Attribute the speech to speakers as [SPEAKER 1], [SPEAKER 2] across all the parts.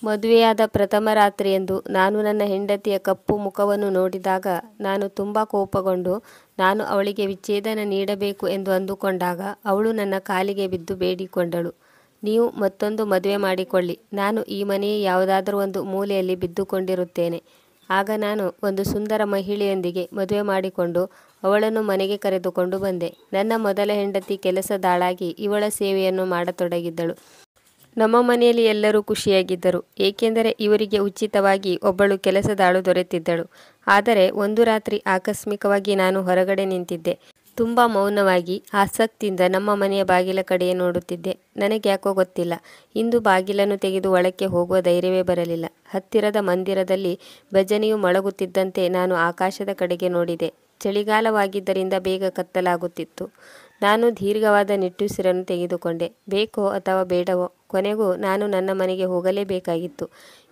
[SPEAKER 1] ಮದುವೆಯಾದ ಪ್ರಥಮ ರಾತ್ರಿಯಂದು ನಾನು ನನ್ನ ಹೆಂಡತಿಯ ಕಪ್ಪು ಮುಖವನ್ನು ನೋಡಿದಾಗ ನಾನು ತುಂಬ ಕೋಪಗೊಂಡು ನಾನು ಅವಳಿಗೆ ವಿಚ್ಛೇದನ ನೀಡಬೇಕು ಎಂದು ಅಂದುಕೊಂಡಾಗ ಅವಳು ನನ್ನ ಕಾಲಿಗೆ ಬಿದ್ದು ಬೇಡಿಕೊಂಡಳು. ನೀವು ಮತ್ತೊಂದು ಮದುವೆ ಮಾಡಿಕೊಳ್ಳಿ, ನಾನು ಈ ಮನೆಯ ಯಾವುದಾದರೂ ಒಂದು ಮೂಲೆಯಲ್ಲಿ ಬಿದ್ದುಕೊಂಡಿರುತ್ತೇನೆ. ಆಗ ನಾನು ಒಂದು ಸುಂದರ ಮಹಿಳೆಯೊಂದಿಗೆ ಮದುವೆ ಮಾಡಿಕೊಂಡು ಅವಳನ್ನು ಮನೆಗೆ ಕರೆದುಕೊಂಡು ಬಂದೆ. ನನ್ನ ಮೊದಲ ಹೆಂಡತಿ ಕೆಲಸದಾಳಾಗಿ ಇವಳ ಸೇವೆಯನ್ನು ಮಾಡತೊಡಗಿದ್ದಳು. ನಮ್ಮ ಮನೆಯಲ್ಲಿ ಎಲ್ಲರೂ ಖುಷಿಯಾಗಿದ್ದರು, ಏಕೆಂದರೆ ಇವರಿಗೆ ಉಚಿತವಾಗಿ ಒಬ್ಬಳು ಕೆಲಸದಾಳು ದೊರೆತಿದ್ದಳು. ಆದರೆ ಒಂದು ರಾತ್ರಿ ಆಕಸ್ಮಿಕವಾಗಿ ನಾನು ಹೊರಗಡೆ ನಿಂತಿದ್ದೆ. ತುಂಬ ಮೌನವಾಗಿ ಆಸಕ್ತಿಯಿಂದ ನಮ್ಮ ಮನೆಯ ಬಾಗಿಲ ಕಡೆಯೇ ನೋಡುತ್ತಿದ್ದೆ. ನನಗ್ಯಾಕೋ ಗೊತ್ತಿಲ್ಲ, ಇಂದು ಬಾಗಿಲನ್ನು ತೆಗೆದು ಒಳಕ್ಕೆ ಹೋಗುವ ಧೈರ್ಯವೇ ಬರಲಿಲ್ಲ. ಹತ್ತಿರದ ಮಂದಿರದಲ್ಲಿ ಭಜನೆಯು ಮೊಳಗುತ್ತಿದ್ದಂತೆ ನಾನು ಆಕಾಶದ ಕಡೆಗೆ ನೋಡಿದೆ. ಚಳಿಗಾಲವಾಗಿದ್ದರಿಂದ ಬೇಗ ಕತ್ತಲಾಗುತ್ತಿತ್ತು. ನಾನು ದೀರ್ಘವಾದ ನಿಟ್ಟುಸಿರನ್ನು ತೆಗೆದುಕೊಂಡೆ. ಬೇಕೋ ಅಥವಾ ಬೇಡವೋ, ಕೊನೆಗೂ ನಾನು ನನ್ನ ಮನೆಗೆ ಹೋಗಲೇಬೇಕಾಗಿತ್ತು.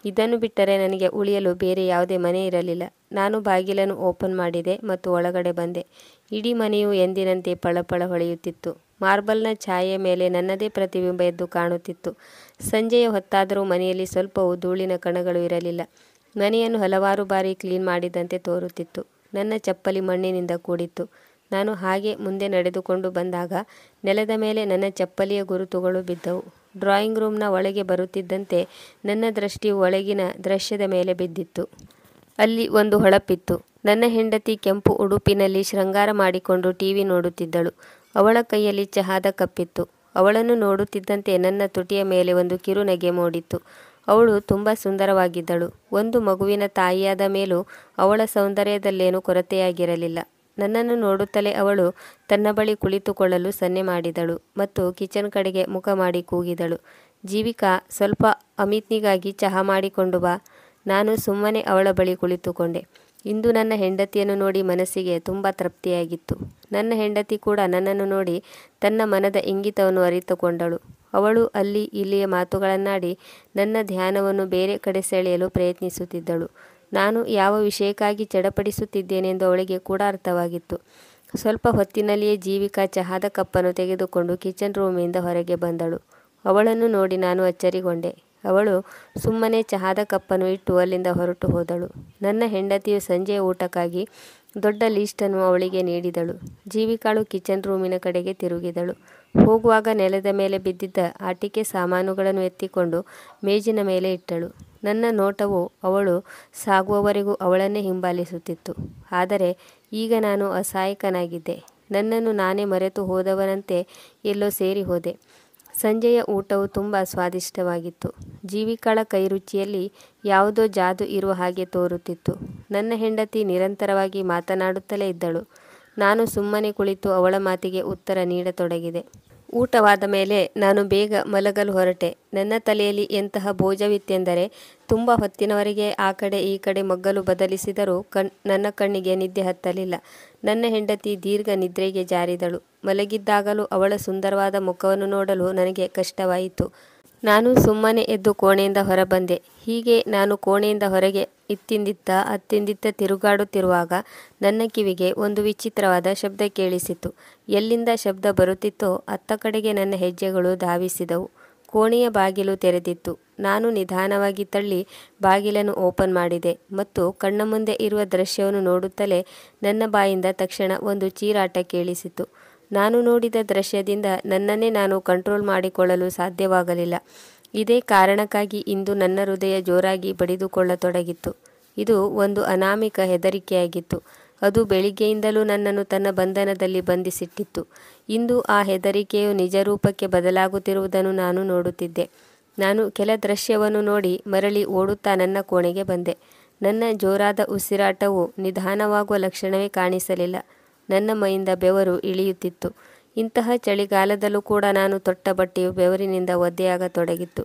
[SPEAKER 1] ಇದನ್ನು ಬಿಟ್ಟರೆ ನನಗೆ ಉಳಿಯಲು ಬೇರೆ ಯಾವುದೇ ಮನೆ ಇರಲಿಲ್ಲ. ನಾನು ಬಾಗಿಲನ್ನು ಓಪನ್ ಮಾಡಿದೆ ಮತ್ತು ಒಳಗಡೆ ಬಂದೆ. ಇಡೀ ಮನೆಯು ಎಂದಿನಂತೆ ಪಳಪಳ ಹೊಳೆಯುತ್ತಿತ್ತು. ಮಾರ್ಬಲ್ನ ಛಾಯೆಯ ಮೇಲೆ ನನ್ನದೇ ಪ್ರತಿಬಿಂಬ ಎದ್ದು ಕಾಣುತ್ತಿತ್ತು. ಸಂಜೆಯ ಹೊತ್ತಾದರೂ ಮನೆಯಲ್ಲಿ ಸ್ವಲ್ಪವೂ ಧೂಳಿನ ಕಣಗಳು ಇರಲಿಲ್ಲ. ಮನೆಯನ್ನು ಹಲವಾರು ಬಾರಿ ಕ್ಲೀನ್ ಮಾಡಿದಂತೆ ತೋರುತ್ತಿತ್ತು. ನನ್ನ ಚಪ್ಪಲಿ ಮಣ್ಣಿನಿಂದ ಕೂಡಿತ್ತು. ನಾನು ಹಾಗೆ ಮುಂದೆ ನಡೆದುಕೊಂಡು ಬಂದಾಗ ನೆಲದ ಮೇಲೆ ನನ್ನ ಚಪ್ಪಲಿಯ ಗುರುತುಗಳು ಬಿದ್ದವು. ಡ್ರಾಯಿಂಗ್ ರೂಮ್ನ ಒಳಗೆ ಬರುತ್ತಿದ್ದಂತೆ ನನ್ನ ದೃಷ್ಟಿಯು ಒಳಗಿನ ದೃಶ್ಯದ ಮೇಲೆ ಬಿದ್ದಿತ್ತು. ಅಲ್ಲಿ ಒಂದು ಹೊಳಪಿತ್ತು. ನನ್ನ ಹೆಂಡತಿ ಕೆಂಪು ಉಡುಪಿನಲ್ಲಿ ಶೃಂಗಾರ ಮಾಡಿಕೊಂಡು ಟಿವಿ ನೋಡುತ್ತಿದ್ದಳು. ಅವಳ ಕೈಯಲ್ಲಿ ಚಹಾದ ಕಪ್ಪಿತ್ತು. ಅವಳನ್ನು ನೋಡುತ್ತಿದ್ದಂತೆ ನನ್ನ ತುಟಿಯ ಮೇಲೆ ಒಂದು ಕಿರುನಗೆ ಮೂಡಿತ್ತು. ಅವಳು ತುಂಬ ಸುಂದರವಾಗಿದ್ದಳು. ಒಂದು ಮಗುವಿನ ತಾಯಿಯಾದ ಮೇಲೂ ಅವಳ ಸೌಂದರ್ಯದಲ್ಲೇನೂ ಕೊರತೆಯಾಗಿರಲಿಲ್ಲ. ನನ್ನನ್ನು ನೋಡುತ್ತಲೇ ಅವಳು ತನ್ನ ಬಳಿ ಕುಳಿತುಕೊಳ್ಳಲು ಸನ್ನೆ ಮಾಡಿದಳು ಮತ್ತು ಕಿಚನ್ ಕಡೆಗೆ ಮುಖ ಮಾಡಿ ಕೂಗಿದಳು, ಜೀವಿಕಾ, ಸ್ವಲ್ಪ ಅಮಿತ್ನಿಗಾಗಿ ಚಹಾ ಮಾಡಿಕೊಂಡು ಬಾ. ನಾನು ಸುಮ್ಮನೆ ಅವಳ ಬಳಿ ಕುಳಿತುಕೊಂಡೆ. ಇಂದು ನನ್ನ ಹೆಂಡತಿಯನ್ನು ನೋಡಿ ಮನಸ್ಸಿಗೆ ತುಂಬ ತೃಪ್ತಿಯಾಗಿತ್ತು. ನನ್ನ ಹೆಂಡತಿ ಕೂಡ ನನ್ನನ್ನು ನೋಡಿ ತನ್ನ ಮನದ ಇಂಗಿತವನ್ನು ಅರಿತುಕೊಂಡಳು. ಅವಳು ಅಲ್ಲಿ ಇಲ್ಲಿಯ ಮಾತುಗಳನ್ನಾಡಿ ನನ್ನ ಧ್ಯಾನವನ್ನು ಬೇರೆ ಕಡೆ ಸೆಳೆಯಲು ಪ್ರಯತ್ನಿಸುತ್ತಿದ್ದಳು. ನಾನು ಯಾವ ವಿಷಯಕ್ಕಾಗಿ ಚಡಪಡಿಸುತ್ತಿದ್ದೇನೆಂದು ಅವಳಿಗೆ ಕೂಡ ಅರ್ಥವಾಗಿತ್ತು. ಸ್ವಲ್ಪ ಹೊತ್ತಿನಲ್ಲಿಯೇ ಜೀವಿಕಾ ಚಹಾದ ಕಪ್ಪನ್ನು ತೆಗೆದುಕೊಂಡು ಕಿಚನ್ ರೂಮಿನಿಂದ ಹೊರಗೆ ಬಂದಳು. ಅವಳನ್ನು ನೋಡಿ ನಾನು ಅಚ್ಚರಿಗೊಂಡೆ. ಅವಳು ಸುಮ್ಮನೆ ಚಹಾದ ಕಪ್ಪನ್ನು ಇಟ್ಟು ಅಲ್ಲಿಂದ ಹೊರಟು ಹೋದಳು. ನನ್ನ ಹೆಂಡತಿಯು ಸಂಜೆಯ ಊಟಕ್ಕಾಗಿ ದೊಡ್ಡ ಲೀಸ್ಟನ್ನು ಅವಳಿಗೆ ನೀಡಿದಳು. ಜೀವಿಕಾಳು ಕಿಚನ್ ರೂಮಿನ ಕಡೆಗೆ ತಿರುಗಿದಳು. ಹೋಗುವಾಗ ನೆಲದ ಮೇಲೆ ಬಿದ್ದಿದ್ದ ಆಟಿಕೆ ಸಾಮಾನುಗಳನ್ನು ಎತ್ತಿಕೊಂಡು ಮೇಜಿನ ಮೇಲೆ ಇಟ್ಟಳು. ನನ್ನ ನೋಟವು ಅವಳು ಸಾಗುವವರೆಗೂ ಅವಳನ್ನೇ ಹಿಂಬಾಲಿಸುತ್ತಿತ್ತು. ಆದರೆ ಈಗ ನಾನು ಅಸಹಾಯಕನಾಗಿದ್ದೆ. ನನ್ನನ್ನು ನಾನೇ ಮರೆತು ಹೋದವನಂತೆ ಎಲ್ಲೋ ಸೇರಿ ಹೋದೆ. ಸಂಜೆಯ ಊಟವು ತುಂಬ ಸ್ವಾದಿಷ್ಟವಾಗಿತ್ತು. ಜೀವಿಕಾಳ ಕೈರುಚಿಯಲ್ಲಿ ಯಾವುದೋ ಜಾದು ಇರುವ ಹಾಗೆ ತೋರುತ್ತಿತ್ತು. ನನ್ನ ಹೆಂಡತಿ ನಿರಂತರವಾಗಿ ಮಾತನಾಡುತ್ತಲೇ ಇದ್ದಳು. ನಾನು ಸುಮ್ಮನೆ ಕುಳಿತು ಅವಳ ಮಾತಿಗೆ ಉತ್ತರ ನೀಡತೊಡಗಿದೆ. ಊಟವಾದ ಮೇಲೆ ನಾನು ಬೇಗ ಮಲಗಲು ಹೊರಟೆ. ನನ್ನ ತಲೆಯಲ್ಲಿ ಎಂತಹ ಬೋಜವಿತ್ತೆಂದರೆ ತುಂಬ ಹೊತ್ತಿನವರೆಗೆ ಆ ಕಡೆ ಈ ಕಡೆ ಮಗ್ಗಲು ಬದಲಿಸಿದರೂ ನನ್ನ ಕಣ್ಣಿಗೆ ನಿದ್ದೆ ಹತ್ತಲಿಲ್ಲ. ನನ್ನ ಹೆಂಡತಿ ದೀರ್ಘ ನಿದ್ರೆಗೆ ಜಾರಿದಳು. ಮಲಗಿದ್ದಾಗಲೂ ಅವಳ ಸುಂದರವಾದ ಮುಖವನ್ನು ನೋಡಲು ನನಗೆ ಕಷ್ಟವಾಯಿತು. ನಾನು ಸುಮ್ಮನೆ ಎದ್ದು ಕೋಣೆಯಿಂದ ಹೊರಬಂದೆ. ಹೀಗೆ ನಾನು ಕೋಣೆಯಿಂದ ಹೊರಗೆ ಇತ್ತಿಂದಿತ್ತ ಅತ್ತಿಂದಿತ್ತ ತಿರುಗಾಡುತ್ತಿರುವಾಗ ನನ್ನ ಕಿವಿಗೆ ಒಂದು ವಿಚಿತ್ರವಾದ ಶಬ್ದ ಕೇಳಿಸಿತು. ಎಲ್ಲಿಂದ ಶಬ್ದ ಬರುತ್ತಿತ್ತೋ ಅತ್ತ ಕಡೆಗೆ ನನ್ನ ಹೆಜ್ಜೆಗಳು ಧಾವಿಸಿದವು. ಕೋಣೆಯ ಬಾಗಿಲು ತೆರೆದಿತ್ತು. ನಾನು ನಿಧಾನವಾಗಿ ತಳ್ಳಿ ಬಾಗಿಲನ್ನು ಓಪನ್ ಮಾಡಿದೆ ಮತ್ತು ಕಣ್ಣ ಮುಂದೆ ಇರುವ ದೃಶ್ಯವನ್ನು ನೋಡುತ್ತಲೇ ನನ್ನ ಬಾಯಿಂದ ತಕ್ಷಣ ಒಂದು ಚೀರಾಟ ಕೇಳಿಸಿತು. ನಾನು ನೋಡಿದ ದೃಶ್ಯದಿಂದ ನನ್ನನ್ನೇ ನಾನು ಕಂಟ್ರೋಲ್ ಮಾಡಿಕೊಳ್ಳಲು ಸಾಧ್ಯವಾಗಲಿಲ್ಲ. ಇದೇ ಕಾರಣಕ್ಕಾಗಿ ಇಂದು ನನ್ನ ಹೃದಯ ಜೋರಾಗಿ ಬಡಿದುಕೊಳ್ಳತೊಡಗಿತ್ತು. ಇದು ಒಂದು ಅನಾಮಿಕ ಹೆದರಿಕೆಯಾಗಿತ್ತು. ಅದು ಬೆಳಿಗ್ಗೆಯಿಂದಲೂ ನನ್ನನ್ನು ತನ್ನ ಬಂಧನದಲ್ಲಿ ಬಂಧಿಸಿಟ್ಟಿತ್ತು. ಇಂದು ಆ ಹೆದರಿಕೆಯು ನಿಜ ರೂಪಕ್ಕೆ ಬದಲಾಗುತ್ತಿರುವುದನ್ನು ನಾನು ನೋಡುತ್ತಿದ್ದೆ. ನಾನು ಕೆಲ ದೃಶ್ಯವನ್ನು ನೋಡಿ ಮರಳಿ ಓಡುತ್ತಾ ನನ್ನ ಕೋಣೆಗೆ ಬಂದೆ. ನನ್ನ ಜೋರಾದ ಉಸಿರಾಟವು ನಿಧಾನವಾಗುವ ಲಕ್ಷಣವೇ ಕಾಣಿಸಲಿಲ್ಲ. ನನ್ನ ಮೈಯಿಂದ ಬೆವರು ಇಳಿಯುತ್ತಿತ್ತು. ಇಂತಹ ಚಳಿಗಾಲದಲ್ಲೂ ಕೂಡ ನಾನು ತೊಟ್ಟ ಬಟ್ಟೆಯು ಬೆವರಿನಿಂದ ಒದ್ದೆಯಾಗತೊಡಗಿತ್ತು.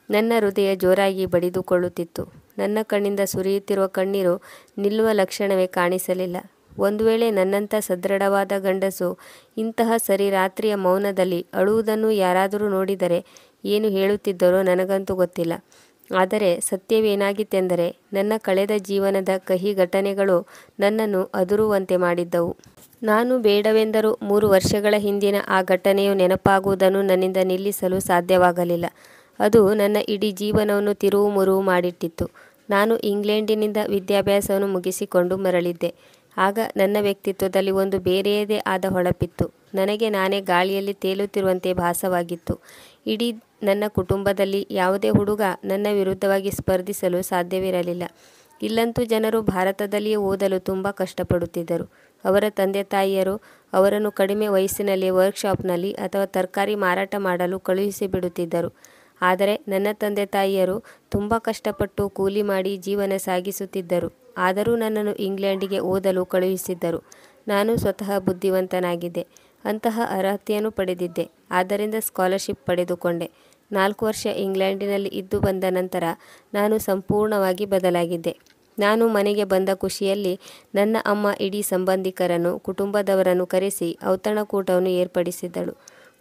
[SPEAKER 1] ನನ್ನ ಹೃದಯ ಜೋರಾಗಿ ಬಡಿದುಕೊಳ್ಳುತ್ತಿತ್ತು. ನನ್ನ ಕಣ್ಣಿಂದ ಸುರಿಯುತ್ತಿರುವ ಕಣ್ಣೀರು ನಿಲ್ಲುವ ಲಕ್ಷಣವೇ ಕಾಣಿಸಲಿಲ್ಲ. ಒಂದು ವೇಳೆ ನನ್ನಂಥ ಸದೃಢವಾದ ಗಂಡಸು ಇಂತಹ ಸರಿ ರಾತ್ರಿಯ ಮೌನದಲ್ಲಿ ಅಳುವುದನ್ನು ಯಾರಾದರೂ ನೋಡಿದರೆ ಏನು ಹೇಳುತ್ತಿದ್ದರೋ ನನಗಂತೂ ಗೊತ್ತಿಲ್ಲ. ಆದರೆ ಸತ್ಯವೇನಾಗಿತ್ತೆಂದರೆ ನನ್ನ ಕಳೆದ ಜೀವನದ ಕಹಿ ಘಟನೆಗಳು ನನ್ನನ್ನು ಅದುರುವಂತೆ ಮಾಡಿದ್ದವು. ನಾನು ಬೇಡವೆಂದರೂ 3 ವರ್ಷಗಳ ಹಿಂದಿನ ಆ ಘಟನೆಯು ನೆನಪಾಗುವುದನ್ನು ನನ್ನಿಂದ ನಿಲ್ಲಿಸಲು ಸಾಧ್ಯವಾಗಲಿಲ್ಲ. ಅದು ನನ್ನ ಇಡೀ ಜೀವನವನ್ನು ತಿರುವು ಮುರುವು ಮಾಡಿಟ್ಟಿತ್ತು. ನಾನು ಇಂಗ್ಲೆಂಡಿನಿಂದ ವಿದ್ಯಾಭ್ಯಾಸವನ್ನು ಮುಗಿಸಿಕೊಂಡು ಮರಳಿದ್ದೆ. ಆಗ ನನ್ನ ವ್ಯಕ್ತಿತ್ವದಲ್ಲಿ ಒಂದು ಬೇರೆಯದೇ ಆದ ಹೊಳಪಿತ್ತು. ನನಗೆ ನಾನೇ ಗಾಳಿಯಲ್ಲಿ ತೇಲುತ್ತಿರುವಂತೆ ಭಾಸವಾಗಿತ್ತು. ಇಡೀ ನನ್ನ ಕುಟುಂಬದಲ್ಲಿ ಯಾವುದೇ ಹುಡುಗ ನನ್ನ ವಿರುದ್ಧವಾಗಿ ಸ್ಪರ್ಧಿಸಲು ಸಾಧ್ಯವಿರಲಿಲ್ಲ. ಇಲ್ಲಂತೂ ಜನರು ಭಾರತದಲ್ಲಿಯೇ ಓದಲು ತುಂಬ ಕಷ್ಟಪಡುತ್ತಿದ್ದರು. ಅವರ ತಂದೆ ತಾಯಿಯರು ಅವರನ್ನು ಕಡಿಮೆ ವಯಸ್ಸಿನಲ್ಲಿ ವರ್ಕ್ಶಾಪ್ನಲ್ಲಿ ಅಥವಾ ತರಕಾರಿ ಮಾರಾಟ ಮಾಡಲು ಕಳುಹಿಸಿಬಿಡುತ್ತಿದ್ದರು. ಆದರೆ ನನ್ನ ತಂದೆ ತಾಯಿಯರು ತುಂಬ ಕಷ್ಟಪಟ್ಟು ಕೂಲಿ ಮಾಡಿ ಜೀವನ ಸಾಗಿಸುತ್ತಿದ್ದರು. ಆದರೂ ನನ್ನನ್ನು ಇಂಗ್ಲೆಂಡಿಗೆ ಓದಲು ಕಳುಹಿಸಿದ್ದರು. ನಾನು ಸ್ವತಃ ಬುದ್ಧಿವಂತನಾಗಿದ್ದೆ. ಅಂತಹ ಅರ್ಹತೆಯನ್ನು ಪಡೆದಿದ್ದೆ. ಆದ್ದರಿಂದ ಸ್ಕಾಲರ್ಶಿಪ್ ಪಡೆದುಕೊಂಡೆ. 4 ವರ್ಷ ಇಂಗ್ಲೆಂಡಿನಲ್ಲಿ ಇದ್ದು ಬಂದ ನಂತರ ನಾನು ಸಂಪೂರ್ಣವಾಗಿ ಬದಲಾಗಿದ್ದೆ. ನಾನು ಮನೆಗೆ ಬಂದ ಖುಷಿಯಲ್ಲಿ ನನ್ನ ಅಮ್ಮ ಇಡೀ ಸಂಬಂಧಿಕರನ್ನು ಕುಟುಂಬದವರನ್ನು ಕರೆಸಿ ಔತಣಕೂಟವನ್ನು ಏರ್ಪಡಿಸಿದ್ದಳು.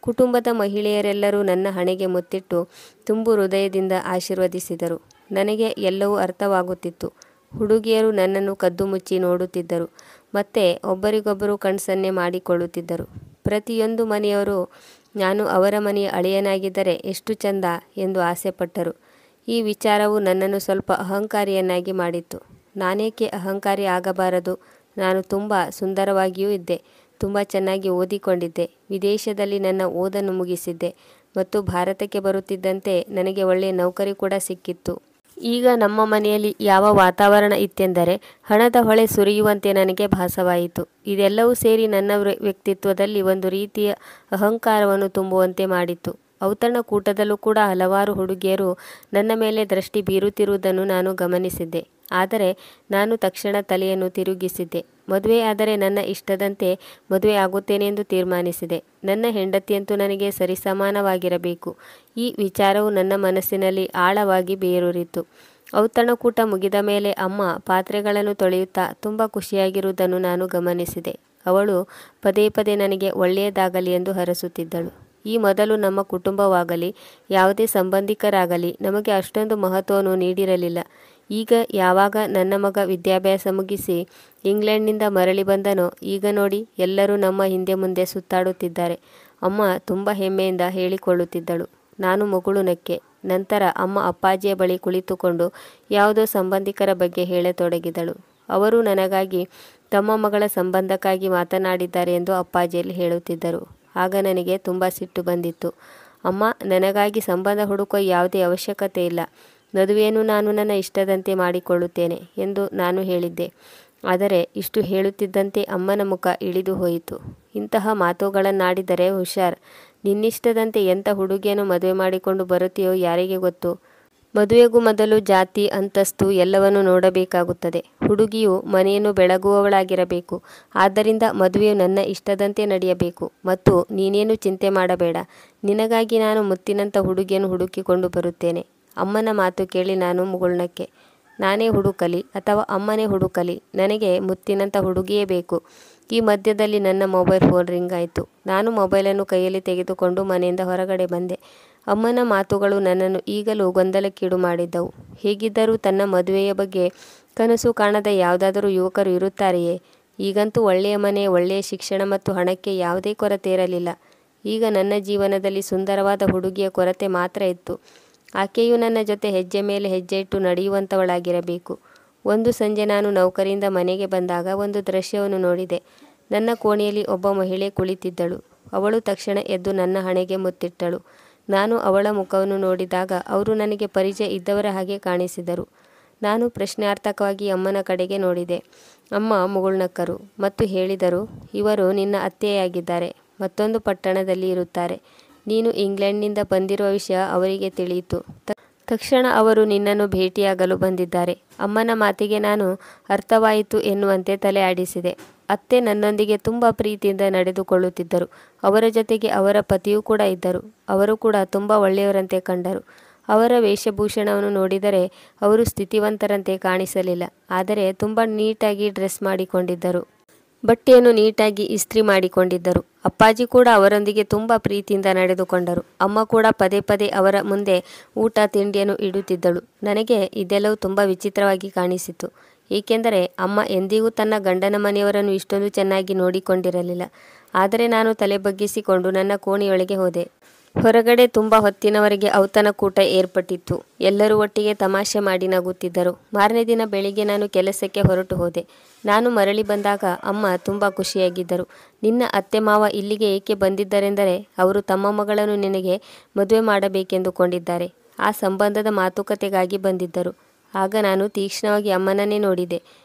[SPEAKER 1] ಕುಟುಂಬದ ಮಹಿಳೆಯರೆಲ್ಲರೂ ನನ್ನ ಹಣೆಗೆ ಮುತ್ತಿಟ್ಟು ತುಂಬು ಹೃದಯದಿಂದ ಆಶೀರ್ವದಿಸಿದರು. ನನಗೆ ಎಲ್ಲವೂ ಅರ್ಥವಾಗುತ್ತಿತ್ತು. ಹುಡುಗಿಯರು ನನ್ನನ್ನು ಕದ್ದು ಮುಚ್ಚಿ ನೋಡುತ್ತಿದ್ದರು. ಮತ್ತೆ ಒಬ್ಬರಿಗೊಬ್ಬರು ಕಣ್ಸನ್ನೆ ಮಾಡಿಕೊಳ್ಳುತ್ತಿದ್ದರು. ಪ್ರತಿಯೊಂದು ಮನೆಯವರು ನಾನು ಅವರ ಮನೆಯ ಅಳಿಯನಾಗಿದ್ದರೆ ಎಷ್ಟು ಚಂದ ಎಂದು ಆಸೆಪಟ್ಟರು. ಈ ವಿಚಾರವು ನನ್ನನ್ನು ಸ್ವಲ್ಪ ಅಹಂಕಾರಿಯನ್ನಾಗಿ ಮಾಡಿತ್ತು. ನಾನೇಕೆ ಅಹಂಕಾರಿ ಆಗಬಾರದು? ನಾನು ತುಂಬ ಸುಂದರವಾಗಿಯೂ ಇದ್ದೆ. ತುಂಬ ಚೆನ್ನಾಗಿ ಓದಿಕೊಂಡಿದ್ದೆ. ವಿದೇಶದಲ್ಲಿ ನನ್ನ ಓದನ್ನು ಮುಗಿಸಿದ್ದೆ ಮತ್ತು ಭಾರತಕ್ಕೆ ಬರುತ್ತಿದ್ದಂತೆ ನನಗೆ ಒಳ್ಳೆಯ ನೌಕರಿ ಕೂಡ ಸಿಕ್ಕಿತ್ತು. ಈಗ ನಮ್ಮ ಮನೆಯಲ್ಲಿ ಯಾವ ವಾತಾವರಣ ಇತ್ತೆಂದರೆ ಹಣದ ಹೊಳೆ ಸುರಿಯುವಂತೆ ನನಗೆ ಭಾಸವಾಯಿತು. ಇದೆಲ್ಲವೂ ಸೇರಿ ನನ್ನ ವ್ಯಕ್ತಿತ್ವದಲ್ಲಿ ಒಂದು ರೀತಿಯ ಅಹಂಕಾರವನ್ನು ತುಂಬುವಂತೆ ಮಾಡಿತ್ತು. ಔತಣಕೂಟದಲ್ಲೂ ಕೂಡ ಹಲವಾರು ಹುಡುಗಿಯರು ನನ್ನ ಮೇಲೆ ದೃಷ್ಟಿ ಬೀರುತ್ತಿರುವುದನ್ನು ನಾನು ಗಮನಿಸಿದ್ದೆ. ಆದರೆ ನಾನು ತಕ್ಷಣ ತಲೆಯನ್ನು ತಿರುಗಿಸಿದ್ದೆ. ಮದುವೆ ಆದರೆ ನನ್ನ ಇಷ್ಟದಂತೆ ಮದುವೆ ಆಗುತ್ತೇನೆಂದು ತೀರ್ಮಾನಿಸಿದೆ. ನನ್ನ ಹೆಂಡತಿಯಂತೂ ನನಗೆ ಸರಿಸಮಾನವಾಗಿರಬೇಕು. ಈ ವಿಚಾರವು ನನ್ನ ಮನಸ್ಸಿನಲ್ಲಿ ಆಳವಾಗಿ ಬೇರೂರಿತು. ಔತಣಕೂಟ ಮುಗಿದ ಮೇಲೆ ಅಮ್ಮ ಪಾತ್ರೆಗಳನ್ನು ತೊಳೆಯುತ್ತಾ ತುಂಬ ಖುಷಿಯಾಗಿರುವುದನ್ನು ನಾನು ಗಮನಿಸಿದೆ. ಅವಳು ಪದೇ ಪದೇ ನನಗೆ ಒಳ್ಳೆಯದಾಗಲಿ ಎಂದು ಹರಸುತ್ತಿದ್ದಳು. ಈ ಮೊದಲು ನಮ್ಮ ಕುಟುಂಬವಾಗಲಿ ಯಾವುದೇ ಸಂಬಂಧಿಕರಾಗಲಿ ನಮಗೆ ಅಷ್ಟೊಂದು ಮಹತ್ವವನ್ನು ನೀಡಿರಲಿಲ್ಲ. ಈಗ ಯಾವಾಗ ನನ್ನ ಮಗ ವಿದ್ಯಾಭ್ಯಾಸ ಮುಗಿಸಿ ಇಂಗ್ಲೆಂಡ್ನಿಂದ ಮರಳಿ ಬಂದನೋ ಈಗ ನೋಡಿ ಎಲ್ಲರೂ ನಮ್ಮ ಹಿಂದೆ ಮುಂದೆ ಸುತ್ತಾಡುತ್ತಿದ್ದಾರೆ. ಅಮ್ಮ ತುಂಬ ಹೆಮ್ಮೆಯಿಂದ ಹೇಳಿಕೊಳ್ಳುತ್ತಿದ್ದಳು. ನಾನು ಮುಗುಳು ನಕ್ಕೆ. ನಂತರ ಅಮ್ಮ ಅಪ್ಪಾಜಿಯ ಬಳಿ ಕುಳಿತುಕೊಂಡು ಯಾವುದೋ ಸಂಬಂಧಿಕರ ಬಗ್ಗೆ ಹೇಳತೊಡಗಿದಳು. ಅವರು ನನಗಾಗಿ ತಮ್ಮ ಮಗಳ ಸಂಬಂಧಕ್ಕಾಗಿ ಮಾತನಾಡಿದ್ದಾರೆ ಎಂದು ಅಪ್ಪಾಜಿಯಲ್ಲಿ ಹೇಳುತ್ತಿದ್ದರು. ಆಗ ನನಗೆ ತುಂಬ ಸಿಟ್ಟು ಬಂದಿತ್ತು. ಅಮ್ಮ, ನನಗಾಗಿ ಸಂಬಂಧ ಹುಡುಕುವ ಯಾವುದೇ ಅವಶ್ಯಕತೆ ಇಲ್ಲ. ಮದುವೆಯನ್ನು ನಾನು ನನ್ನ ಇಷ್ಟದಂತೆ ಮಾಡಿಕೊಳ್ಳುತ್ತೇನೆ ಎಂದು ನಾನು ಹೇಳಿದ್ದೆ. ಆದರೆ ಇಷ್ಟು ಹೇಳುತ್ತಿದ್ದಂತೆ ಅಮ್ಮನ ಮುಖ ಇಳಿದು ಹೋಯಿತು. ಇಂತಹ ಮಾತುಗಳನ್ನಾಡಿದರೆ ಹುಷಾರ್. ನಿನ್ನಿಷ್ಟದಂತೆ ಎಂಥ ಹುಡುಗಿಯನ್ನು ಮದುವೆ ಮಾಡಿಕೊಂಡು ಬರುತ್ತೆಯೋ ಯಾರಿಗೆ ಗೊತ್ತು. ಮದುವೆಗೂ ಮೊದಲು ಜಾತಿ ಅಂತಸ್ತು ಎಲ್ಲವನ್ನು ನೋಡಬೇಕಾಗುತ್ತದೆ. ಹುಡುಗಿಯು ಮನೆಯನ್ನು ಬೆಳಗುವವಳಾಗಿರಬೇಕು. ಆದ್ದರಿಂದ ಮದುವೆಯು ನನ್ನ ಇಷ್ಟದಂತೆ ನಡೆಯಬೇಕು. ಮತ್ತು ನೀನೇನು ಚಿಂತೆ ಮಾಡಬೇಡ. ನಿನಗಾಗಿ ನಾನು ಮುತ್ತಿನಂಥ ಹುಡುಗಿಯನ್ನು ಹುಡುಕಿಕೊಂಡು ಬರುತ್ತೇನೆ. ಅಮ್ಮನ ಮಾತು ಕೇಳಿ ನಾನು ಮುಗುಳ್ನಕ್ಕೆ. ನಾನೇ ಹುಡುಕಲಿ ಅಥವಾ ಅಮ್ಮನೇ ಹುಡುಕಲಿ, ನನಗೆ ಮುತ್ತಿನಂಥ ಹುಡುಗಿಯೇ ಬೇಕು. ಈ ಮಧ್ಯದಲ್ಲಿ ನನ್ನ ಮೊಬೈಲ್ ಫೋನ್ ರಿಂಗ್ ಆಯಿತು. ನಾನು ಮೊಬೈಲನ್ನು ಕೈಯಲ್ಲಿ ತೆಗೆದುಕೊಂಡು ಮನೆಯಿಂದ ಹೊರಗಡೆ ಬಂದೆ. ಅಮ್ಮನ ಮಾತುಗಳು ನನ್ನನ್ನು ಈಗಲೂ ಗೊಂದಲಕ್ಕೀಡು ಮಾಡಿದ್ದವು. ಹೇಗಿದ್ದರೂ ತನ್ನ ಮದುವೆಯ ಬಗ್ಗೆ ಕನಸು ಕಾಣದ ಯಾವುದಾದರೂ ಯುವಕರು ಇರುತ್ತಾರೆಯೇ? ಈಗಂತೂ ಒಳ್ಳೆಯ ಮನೆ, ಒಳ್ಳೆಯ ಶಿಕ್ಷಣ ಮತ್ತು ಹಣಕ್ಕೆ ಯಾವುದೇ ಕೊರತೆ ಇರಲಿಲ್ಲ. ಈಗ ನನ್ನ ಜೀವನದಲ್ಲಿ ಸುಂದರವಾದ ಹುಡುಗಿಯ ಕೊರತೆ ಮಾತ್ರ ಇತ್ತು. ಆಕೆಯು ನನ್ನ ಜೊತೆ ಹೆಜ್ಜೆ ಮೇಲೆ ಹೆಜ್ಜೆ ಇಟ್ಟು ನಡೆಯುವಂಥವಳಾಗಿರಬೇಕು. ಒಂದು ಸಂಜೆ ನಾನು ನೌಕರಿಯಿಂದ ಮನೆಗೆ ಬಂದಾಗ ಒಂದು ದೃಶ್ಯವನ್ನು ನೋಡಿದೆ. ನನ್ನ ಕೋಣೆಯಲ್ಲಿ ಒಬ್ಬ ಮಹಿಳೆ ಕುಳಿತಿದ್ದಳು. ಅವಳು ತಕ್ಷಣ ಎದ್ದು ನನ್ನ ಹಣೆಗೆ ಮುತ್ತಿಟ್ಟಳು. ನಾನು ಅವಳ ಮುಖವನ್ನು ನೋಡಿದಾಗ ಅವರು ನನಗೆ ಪರಿಚಯ ಇದ್ದವರ ಹಾಗೆ ಕಾಣಿಸಿದರು. ನಾನು ಪ್ರಶ್ನಾರ್ಥಕವಾಗಿ ಅಮ್ಮನ ಕಡೆಗೆ ನೋಡಿದೆ. ಅಮ್ಮ ಮುಗುಳ್ನಕ್ಕರು ಮತ್ತು ಹೇಳಿದರು, ಇವರು ನಿನ್ನ ಅತ್ತೆಯಾಗಿದ್ದಾರೆ. ಮತ್ತೊಂದು ಪಟ್ಟಣದಲ್ಲಿ ಇರುತ್ತಾರೆ. ನೀನು ಇಂಗ್ಲೆಂಡ್ನಿಂದ ಬಂದಿರುವ ವಿಷಯ ಅವರಿಗೆ ತಿಳಿಯಿತು. ತಕ್ಷಣ ಅವರು ನಿನ್ನನ್ನು ಭೇಟಿಯಾಗಲು ಬಂದಿದ್ದಾರೆ. ಅಮ್ಮನ ಮಾತಿಗೆ ನಾನು ಅರ್ಥವಾಯಿತು ಎನ್ನುವಂತೆ ತಲೆ ಆಡಿಸಿದೆ. ಅತ್ತೆ ನನ್ನೊಂದಿಗೆ ತುಂಬ ಪ್ರೀತಿಯಿಂದ ನಡೆದುಕೊಳ್ಳುತ್ತಿದ್ದರು. ಅವರ ಜೊತೆಗೆ ಅವರ ಪತಿಯೂ ಕೂಡ ಇದ್ದರು. ಅವರು ಕೂಡ ತುಂಬ ಒಳ್ಳೆಯವರಂತೆ ಕಂಡರು. ಅವರ ವೇಷಭೂಷಣವನ್ನು ನೋಡಿದರೆ ಅವರು ಸ್ಥಿತಿವಂತರಂತೆ ಕಾಣಿಸಲಿಲ್ಲ. ಆದರೆ ತುಂಬ ನೀಟಾಗಿ ಡ್ರೆಸ್ ಮಾಡಿಕೊಂಡಿದ್ದರು. ಬಟ್ಟೆಯನ್ನು ನೀಟಾಗಿ ಇಸ್ತ್ರಿ ಮಾಡಿಕೊಂಡಿದ್ದರು. ಅಪ್ಪಾಜಿ ಕೂಡ ಅವರೊಂದಿಗೆ ತುಂಬ ಪ್ರೀತಿಯಿಂದ ನಡೆದುಕೊಂಡರು. ಅಮ್ಮ ಕೂಡ ಪದೇ ಪದೇ ಅವರ ಮುಂದೆ ಊಟ ತಿಂಡಿಯನ್ನು ಇಡುತ್ತಿದ್ದಳು. ನನಗೆ ಇದೆಲ್ಲವೂ ತುಂಬ ವಿಚಿತ್ರವಾಗಿ ಕಾಣಿಸಿತು. ಏಕೆಂದರೆ ಅಮ್ಮ ಎಂದಿಗೂ ತನ್ನ ಗಂಡನ ಮನೆಯವರನ್ನು ಇಷ್ಟೊಂದು ಚೆನ್ನಾಗಿ ನೋಡಿಕೊಂಡಿರಲಿಲ್ಲ. ಆದರೆ ನಾನು ತಲೆ ಬಗ್ಗಿಸಿಕೊಂಡು ನನ್ನ ಕೋಣೆಯೊಳಗೆ ಹೋದೆ. ಹೊರಗಡೆ ತುಂಬ ಹೊತ್ತಿನವರೆಗೆ ಔತಣಕೂಟ ಏರ್ಪಟ್ಟಿತ್ತು. ಎಲ್ಲರೂ ಒಟ್ಟಿಗೆ ತಮಾಷೆ ಮಾಡಿ ನಗುತ್ತಿದ್ದರು. ಮಾರನೇ ದಿನ ಬೆಳಿಗ್ಗೆ ನಾನು ಕೆಲಸಕ್ಕೆ ಹೊರಟು ಹೋದೆ. ನಾನು ಮರಳಿ ಬಂದಾಗ ಅಮ್ಮ ತುಂಬ ಖುಷಿಯಾಗಿದ್ದರು. ನಿನ್ನ ಅತ್ತೆ ಮಾವ ಇಲ್ಲಿಗೆ ಏಕೆ ಬಂದಿದ್ದರೆಂದರೆ ಅವರು ತಮ್ಮ ಮಗಳನ್ನು ನಿನಗೆ ಮದುವೆ ಮಾಡಬೇಕೆಂದುಕೊಂಡಿದ್ದಾರೆ. ಆ ಸಂಬಂಧದ ಮಾತುಕತೆಗಾಗಿ ಬಂದಿದ್ದರು. ಆಗ ನಾನು ತೀಕ್ಷ್ಣವಾಗಿ ಅಮ್ಮನನ್ನೇ ನೋಡಿದೆ.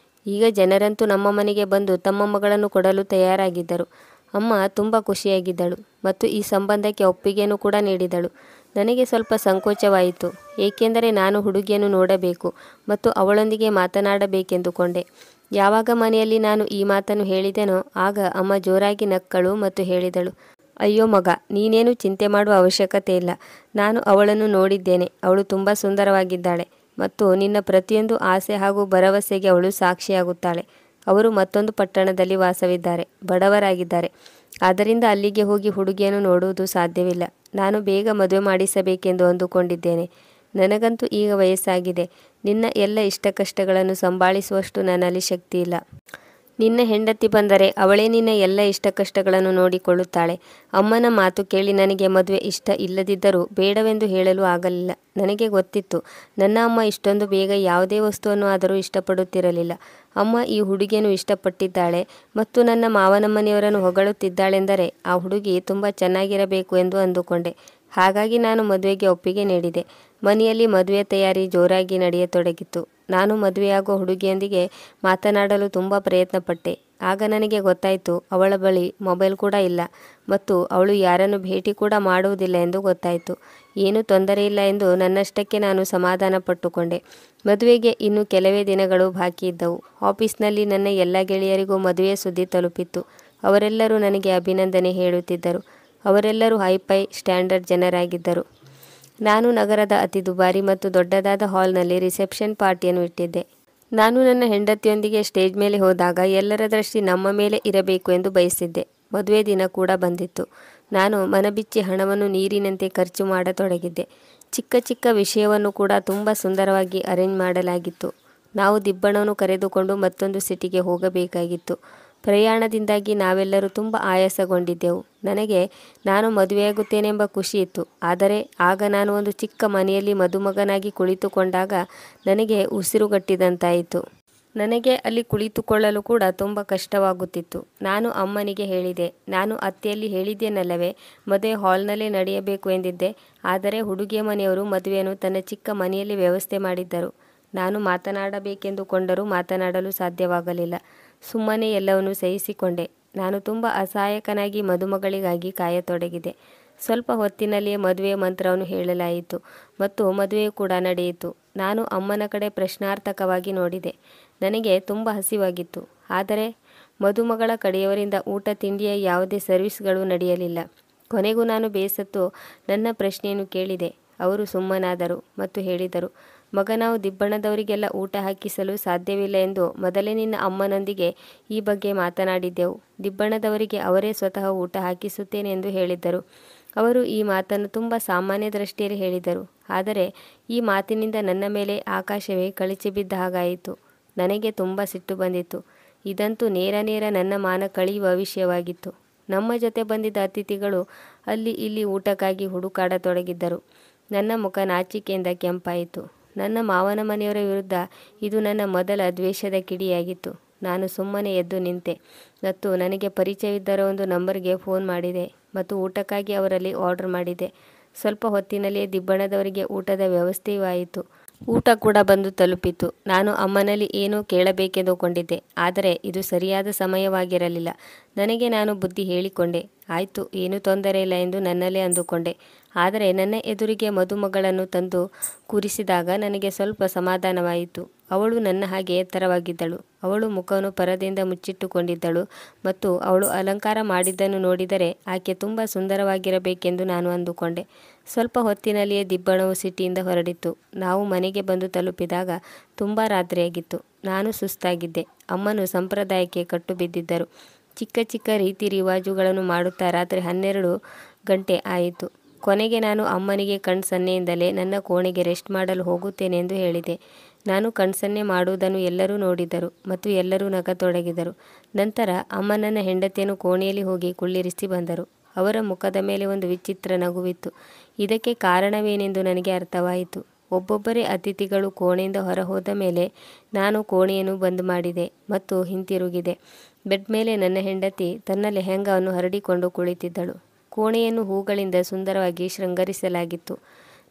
[SPEAKER 1] ಈಗ ಜನರಂತೂ ನಮ್ಮ ಮನೆಗೆ ಬಂದು ತಮ್ಮ ಮಗಳನ್ನು ಕೊಡಲು ತಯಾರಾಗಿದ್ದರು. ಅಮ್ಮ ತುಂಬ ಖುಷಿಯಾಗಿದ್ದಳು ಮತ್ತು ಈ ಸಂಬಂಧಕ್ಕೆ ಒಪ್ಪಿಗೆಯನ್ನು ಕೂಡ ನೀಡಿದಳು. ನನಗೆ ಸ್ವಲ್ಪ ಸಂಕೋಚವಾಯಿತು, ಏಕೆಂದರೆ ನಾನು ಹುಡುಗಿಯನ್ನು ನೋಡಬೇಕು ಮತ್ತು ಅವಳೊಂದಿಗೆ ಮಾತನಾಡಬೇಕೆಂದುಕೊಂಡೆ. ಯಾವಾಗ ಮನೆಯಲ್ಲಿ ನಾನು ಈ ಮಾತನ್ನು ಹೇಳಿದೆನೋ ಆಗ ಅಮ್ಮ ಜೋರಾಗಿ ನಕ್ಕಳು ಮತ್ತು ಹೇಳಿದಳು, ಅಯ್ಯೋ ಮಗ, ನೀನೇನು ಚಿಂತೆ ಮಾಡುವ ಅವಶ್ಯಕತೆ ಇಲ್ಲ. ನಾನು ಅವಳನ್ನು ನೋಡಿದ್ದೇನೆ. ಅವಳು ತುಂಬ ಸುಂದರವಾಗಿದ್ದಾಳೆ ಮತ್ತು ನಿನ್ನ ಪ್ರತಿಯೊಂದು ಆಸೆ ಹಾಗೂ ಭರವಸೆಗೆ ಅವಳು ಸಾಕ್ಷಿಯಾಗುತ್ತಾಳೆ. ಅವರು ಮತ್ತೊಂದು ಪಟ್ಟಣದಲ್ಲಿ ವಾಸವಿದ್ದಾರೆ, ಬಡವರಾಗಿದ್ದಾರೆ. ಆದ್ದರಿಂದ ಅಲ್ಲಿಗೆ ಹೋಗಿ ಹುಡುಗಿಯನ್ನು ನೋಡುವುದು ಸಾಧ್ಯವಿಲ್ಲ. ನಾನು ಬೇಗ ಮದುವೆ ಮಾಡಿಸಬೇಕೆಂದು ಅಂದುಕೊಂಡಿದ್ದೇನೆ. ನನಗಂತೂ ಈಗ ವಯಸ್ಸಾಗಿದೆ. ನಿನ್ನ ಎಲ್ಲ ಇಷ್ಟ ಕಷ್ಟಗಳನ್ನು ಸಂಭಾಳಿಸುವಷ್ಟು ನನ್ನಲ್ಲಿ ಶಕ್ತಿ ಇಲ್ಲ. ನಿನ್ನ ಹೆಂಡತಿ ಬಂದರೆ ಅವಳೇ ನಿನ್ನ ಎಲ್ಲ ಇಷ್ಟ ಕಷ್ಟಗಳನ್ನು ನೋಡಿಕೊಳ್ಳುತ್ತಾಳೆ. ಅಮ್ಮನ ಮಾತು ಕೇಳಿ ನನಗೆ ಮದುವೆ ಇಷ್ಟ ಇಲ್ಲದಿದ್ದರೂ ಬೇಡವೆಂದು ಹೇಳಲು ಆಗಲಿಲ್ಲ. ನನಗೆ ಗೊತ್ತಿತ್ತು, ನನ್ನ ಅಮ್ಮ ಇಷ್ಟೊಂದು ಬೇಗ ಯಾವುದೇ ವಸ್ತುವನ್ನು ಆದರೂ ಇಷ್ಟಪಡುತ್ತಿರಲಿಲ್ಲ. ಅಮ್ಮ ಈ ಹುಡುಗಿಯನ್ನು ಇಷ್ಟಪಟ್ಟಿದ್ದಾಳೆ ಮತ್ತು ನನ್ನ ಮಾವನ ಮನೆಯವರನ್ನು ಹೊಗಳುತ್ತಿದ್ದಾಳೆಂದರೆ ಆ ಹುಡುಗಿ ತುಂಬ ಚೆನ್ನಾಗಿರಬೇಕು ಎಂದು ಅಂದುಕೊಂಡೆ. ಹಾಗಾಗಿ ನಾನು ಮದುವೆಗೆ ಒಪ್ಪಿಗೆ ನೀಡಿದೆ. ಮನೆಯಲ್ಲಿ ಮದುವೆ ತಯಾರಿ ಜೋರಾಗಿ ನಡೆಯತೊಡಗಿತು. ನಾನು ಮದುವೆಯಾಗುವ ಹುಡುಗಿಯೊಂದಿಗೆ ಮಾತನಾಡಲು ತುಂಬ ಪ್ರಯತ್ನಪಟ್ಟೆ. ಆಗ ನನಗೆ ಗೊತ್ತಾಯಿತು, ಅವಳ ಬಳಿ ಮೊಬೈಲ್ ಕೂಡ ಇಲ್ಲ ಮತ್ತು ಅವಳು ಯಾರನ್ನು ಭೇಟಿ ಕೂಡ ಮಾಡುವುದಿಲ್ಲ ಎಂದು ಗೊತ್ತಾಯಿತು. ಏನೂ ತೊಂದರೆ ಇಲ್ಲ ಎಂದು ನನ್ನಷ್ಟಕ್ಕೆ ನಾನು ಸಮಾಧಾನ ಪಟ್ಟುಕೊಂಡೆ. ಮದುವೆಗೆ ಇನ್ನು ಕೆಲವೇ ದಿನಗಳು ಬಾಕಿ ಇದ್ದವು. ಆಫೀಸ್ನಲ್ಲಿ ನನ್ನ ಎಲ್ಲ ಗೆಳೆಯರಿಗೂ ಮದುವೆಯ ಸುದ್ದಿ ತಲುಪಿತ್ತು. ಅವರೆಲ್ಲರೂ ನನಗೆ ಅಭಿನಂದನೆ ಹೇಳುತ್ತಿದ್ದರು. ಅವರೆಲ್ಲರೂ ಹೈಫೈ ಸ್ಟ್ಯಾಂಡರ್ಡ್ ಜನರಾಗಿದ್ದರು. ನಾನು ನಗರದ ಅತಿ ದುಬಾರಿ ಮತ್ತು ದೊಡ್ಡದಾದ ಹಾಲ್ನಲ್ಲಿ ರಿಸೆಪ್ಷನ್ ಪಾರ್ಟಿಯನ್ನು ಇಟ್ಟಿದ್ದೆ. ನಾನು ನನ್ನ ಹೆಂಡತಿಯೊಂದಿಗೆ ಸ್ಟೇಜ್ ಮೇಲೆ ಹೋದಾಗ ಎಲ್ಲರ ದೃಷ್ಟಿ ನಮ್ಮ ಮೇಲೆ ಇರಬೇಕು ಎಂದು ಬಯಸಿದ್ದೆ. ಮದುವೆ ದಿನ ಕೂಡ ಬಂದಿತ್ತು. ನಾನು ಮನಬಿಚ್ಚಿ ಹಣವನ್ನು ನೀರಿನಂತೆ ಖರ್ಚು ಮಾಡತೊಡಗಿದ್ದೆ. ಚಿಕ್ಕ ಚಿಕ್ಕ ವಿಷಯವನ್ನು ಕೂಡ ತುಂಬ ಸುಂದರವಾಗಿ ಅರೇಂಜ್ ಮಾಡಲಾಗಿತ್ತು. ನಾವು ದಿಬ್ಬಣವನ್ನು ಕರೆದುಕೊಂಡು ಮತ್ತೊಂದು ಸಿಟಿಗೆ ಹೋಗಬೇಕಾಗಿತ್ತು. ಪ್ರಯಾಣದಿಂದಾಗಿ ನಾವೆಲ್ಲರೂ ತುಂಬ ಆಯಾಸಗೊಂಡಿದ್ದೆವು. ನನಗೆ ನಾನು ಮದುವೆಯಾಗುತ್ತೇನೆಂಬ ಖುಷಿ ಇತ್ತು. ಆದರೆ ಆಗ ನಾನು ಒಂದು ಚಿಕ್ಕ ಮನೆಯಲ್ಲಿ ಮದುಮಗನಾಗಿ ಕುಳಿತುಕೊಂಡಾಗ ನನಗೆ ಉಸಿರುಗಟ್ಟಿದಂತಾಯಿತು. ನನಗೆ ಅಲ್ಲಿ ಕುಳಿತುಕೊಳ್ಳಲು ಕೂಡ ತುಂಬ ಕಷ್ಟವಾಗುತ್ತಿತ್ತು. ನಾನು ಅಮ್ಮನಿಗೆ ಹೇಳಿದೆ, ನಾನು ಅತ್ತೆಯಲ್ಲಿ ಹೇಳಿದ್ದೇನಲ್ಲವೇ, ಮದುವೆ ಹಾಲ್ನಲ್ಲೇ ನಡೆಯಬೇಕು ಎಂದಿದ್ದೆ. ಆದರೆ ಹುಡುಗಿಯ ಮನೆಯವರು ಮದುವೆಯನ್ನು ತನ್ನ ಚಿಕ್ಕ ಮನೆಯಲ್ಲಿ ವ್ಯವಸ್ಥೆ ಮಾಡಿದ್ದರು. ನಾನು ಮಾತನಾಡಬೇಕೆಂದುಕೊಂಡರೂ ಮಾತನಾಡಲು ಸಾಧ್ಯವಾಗಲಿಲ್ಲ. ಸುಮ್ಮನೆ ಎಲ್ಲವನ್ನೂ ಸಹಿಸಿಕೊಂಡೆ. ನಾನು ತುಂಬ ಅಸಹಾಯಕನಾಗಿ ಮದುಮಗಳಿಗಾಗಿ ಕಾಯತೊಡಗಿದೆ. ಸ್ವಲ್ಪ ಹೊತ್ತಿನಲ್ಲಿಯೇ ಮದುವೆಯ ಮಂತ್ರವನ್ನು ಹೇಳಲಾಯಿತು ಮತ್ತು ಮದುವೆಯು ಕೂಡ ನಡೆಯಿತು. ನಾನು ಅಮ್ಮನ ಕಡೆ ಪ್ರಶ್ನಾರ್ಥಕವಾಗಿ ನೋಡಿದೆ. ನನಗೆ ತುಂಬ ಹಸಿವಾಗಿತ್ತು. ಆದರೆ ಮದುಮಗಳ ಕಡೆಯವರಿಂದ ಊಟ ತಿಂಡಿಯ ಯಾವುದೇ ಸರ್ವಿಸ್ಗಳು ನಡೆಯಲಿಲ್ಲ. ಕೊನೆಗೂ ನಾನು ಬೇಸತ್ತು ನನ್ನ ಪ್ರಶ್ನೆಯನ್ನು ಕೇಳಿದೆ. ಅವರು ಸುಮ್ಮನಾದರು ಮತ್ತು ಹೇಳಿದರು, ಮಗ, ನಾವು ದಿಬ್ಬಣದವರಿಗೆಲ್ಲ ಊಟ ಹಾಕಿಸಲು ಸಾಧ್ಯವಿಲ್ಲ ಎಂದು ಮೊದಲೇ ನಿನ್ನ ಅಮ್ಮನೊಂದಿಗೆ ಈ ಬಗ್ಗೆ ಮಾತನಾಡಿದ್ದೆವು. ದಿಬ್ಬಣದವರಿಗೆ ಅವರೇ ಸ್ವತಃ ಊಟ ಹಾಕಿಸುತ್ತೇನೆ ಎಂದು ಹೇಳಿದ್ದರು. ಅವರು ಈ ಮಾತನ್ನು ತುಂಬ ಸಾಮಾನ್ಯ ದೃಷ್ಟಿಯಲ್ಲಿ ಹೇಳಿದರು. ಆದರೆ ಈ ಮಾತಿನಿಂದ ನನ್ನ ಮೇಲೆ ಆಕಾಶವೇ ಕಳಚಿ ಬಿದ್ದ ಹಾಗಾಯಿತು. ನನಗೆ ತುಂಬ ಸಿಟ್ಟು ಬಂದಿತ್ತು. ಇದಂತೂ ನೇರ ನನ್ನ ಮಾನ ಕಳೆಯುವ ವಿಷಯವಾಗಿತ್ತು. ನಮ್ಮ ಜೊತೆ ಬಂದಿದ್ದ ಅತಿಥಿಗಳು ಅಲ್ಲಿ ಇಲ್ಲಿ ಊಟಕ್ಕಾಗಿ ಹುಡುಕಾಡತೊಡಗಿದ್ದರು. ನನ್ನ ಮುಖ ನಾಚಿಕೆಯಿಂದ ಕೆಂಪಾಯಿತು. ನನ್ನ ಮಾವನ ಮನೆಯವರ ವಿರುದ್ಧ ಇದು ನನ್ನ ಮೊದಲ ದ್ವೇಷದ ಕಿಡಿಯಾಗಿತ್ತು. ನಾನು ಸುಮ್ಮನೆ ಎದ್ದು ನಿಂತೆ ಮತ್ತು ನನಗೆ ಪರಿಚಯವಿದ್ದರ ಒಂದು ನಂಬರ್ಗೆ ಫೋನ್ ಮಾಡಿದೆ ಮತ್ತು ಊಟಕ್ಕಾಗಿ ಅವರಲ್ಲಿ ಆರ್ಡರ್ ಮಾಡಿದೆ. ಸ್ವಲ್ಪ ಹೊತ್ತಿನಲ್ಲಿಯೇ ದಿಬ್ಬಣದವರಿಗೆ ಊಟದ ವ್ಯವಸ್ಥೆಯೂ ಆಯಿತು. ಊಟ ಕೂಡ ಬಂದು ತಲುಪಿತು. ನಾನು ಅಮ್ಮನಲ್ಲಿ ಏನೋ ಕೇಳಬೇಕೆಂದುಕೊಂಡಿದ್ದೆ, ಆದರೆ ಇದು ಸರಿಯಾದ ಸಮಯವಾಗಿರಲಿಲ್ಲ. ನನಗೆ ನಾನು ಬುದ್ಧಿ ಹೇಳಿಕೊಂಡೆ. ಆಯಿತು, ಏನೂ ತೊಂದರೆ ಇಲ್ಲ ಎಂದು ನನ್ನಲ್ಲೇ ಅಂದುಕೊಂಡೆ. ಆದರೆ ನನ್ನ ಎದುರಿಗೆ ಮದುಮಗಳನ್ನು ತಂದು ಕೂರಿಸಿದಾಗ ನನಗೆ ಸ್ವಲ್ಪ ಸಮಾಧಾನವಾಯಿತು. ಅವಳು ನನ್ನ ಹಾಗೆ ಎತ್ತರವಾಗಿದ್ದಳು. ಅವಳು ಮುಖವನ್ನು ಪರದೆಯಿಂದ ಮುಚ್ಚಿಟ್ಟುಕೊಂಡಿದ್ದಳು ಮತ್ತು ಅವಳು ಅಲಂಕಾರ ಮಾಡಿದ್ದನ್ನು ನೋಡಿದರೆ ಆಕೆ ತುಂಬ ಸುಂದರವಾಗಿರಬೇಕೆಂದು ನಾನು ಅಂದುಕೊಂಡೆ. ಸ್ವಲ್ಪ ಹೊತ್ತಿನಲ್ಲಿಯೇ ದಿಬ್ಬಣವು ಸಿಟಿಯಿಂದ ಹೊರಡಿತು. ನಾವು ಮನೆಗೆ ಬಂದು ತಲುಪಿದಾಗ ತುಂಬ ರಾತ್ರಿಯಾಗಿತ್ತು. ನಾನು ಸುಸ್ತಾಗಿದ್ದೆ. ಅಮ್ಮನು ಸಂಪ್ರದಾಯಕ್ಕೆ ಕಟ್ಟು ಬಿದ್ದಿದ್ದರು. ಚಿಕ್ಕ ಚಿಕ್ಕ ರೀತಿ ರಿವಾಜುಗಳನ್ನು ಮಾಡುತ್ತಾ ರಾತ್ರಿ 12 ಗಂಟೆ ಆಯಿತು. ಕೊನೆಗೆ ನಾನು ಅಮ್ಮನಿಗೆ ಕಣ್ಸನ್ನೆಯಿಂದಲೇ ನನ್ನ ಕೋಣೆಗೆ ರೆಸ್ಟ್ ಮಾಡಲು ಹೋಗುತ್ತೇನೆ ಎಂದು ಹೇಳಿದೆ. ನಾನು ಕಣ್ಸನ್ನೆ ಮಾಡುವುದನ್ನು ಎಲ್ಲರೂ ನೋಡಿದರು ಮತ್ತು ಎಲ್ಲರೂ ನಗತೊಡಗಿದರು. ನಂತರ ಅಮ್ಮ ನನ್ನ ಹೆಂಡತಿಯನ್ನು ಕೋಣೆಯಲ್ಲಿ ಹೋಗಿ ಕುಳ್ಳಿರಿಸಿ ಬಂದರು. ಅವರ ಮುಖದ ಮೇಲೆ ಒಂದು ವಿಚಿತ್ರ ನಗುವಿತ್ತು. ಇದಕ್ಕೆ ಕಾರಣವೇನೆಂದು ನನಗೆ ಅರ್ಥವಾಯಿತು. ಒಬ್ಬೊಬ್ಬರೇ ಅತಿಥಿಗಳು ಕೋಣೆಯಿಂದ ಹೊರಹೋದ ಮೇಲೆ ನಾನು ಕೋಣೆಯನ್ನು ಬಂದ್ ಮಾಡಿದೆ ಮತ್ತು ಹಿಂತಿರುಗಿದೆ. ಬೆಡ್ ಮೇಲೆ ನನ್ನ ಹೆಂಡತಿ ತನ್ನ ಲೆಹಂಗಾವನ್ನು ಹರಡಿಕೊಂಡು ಕುಳಿತಿದ್ದಳು. ಕೋಣೆಯನ್ನು ಹೂಗಳಿಂದ ಸುಂದರವಾಗಿ ಶೃಂಗರಿಸಲಾಗಿತ್ತು.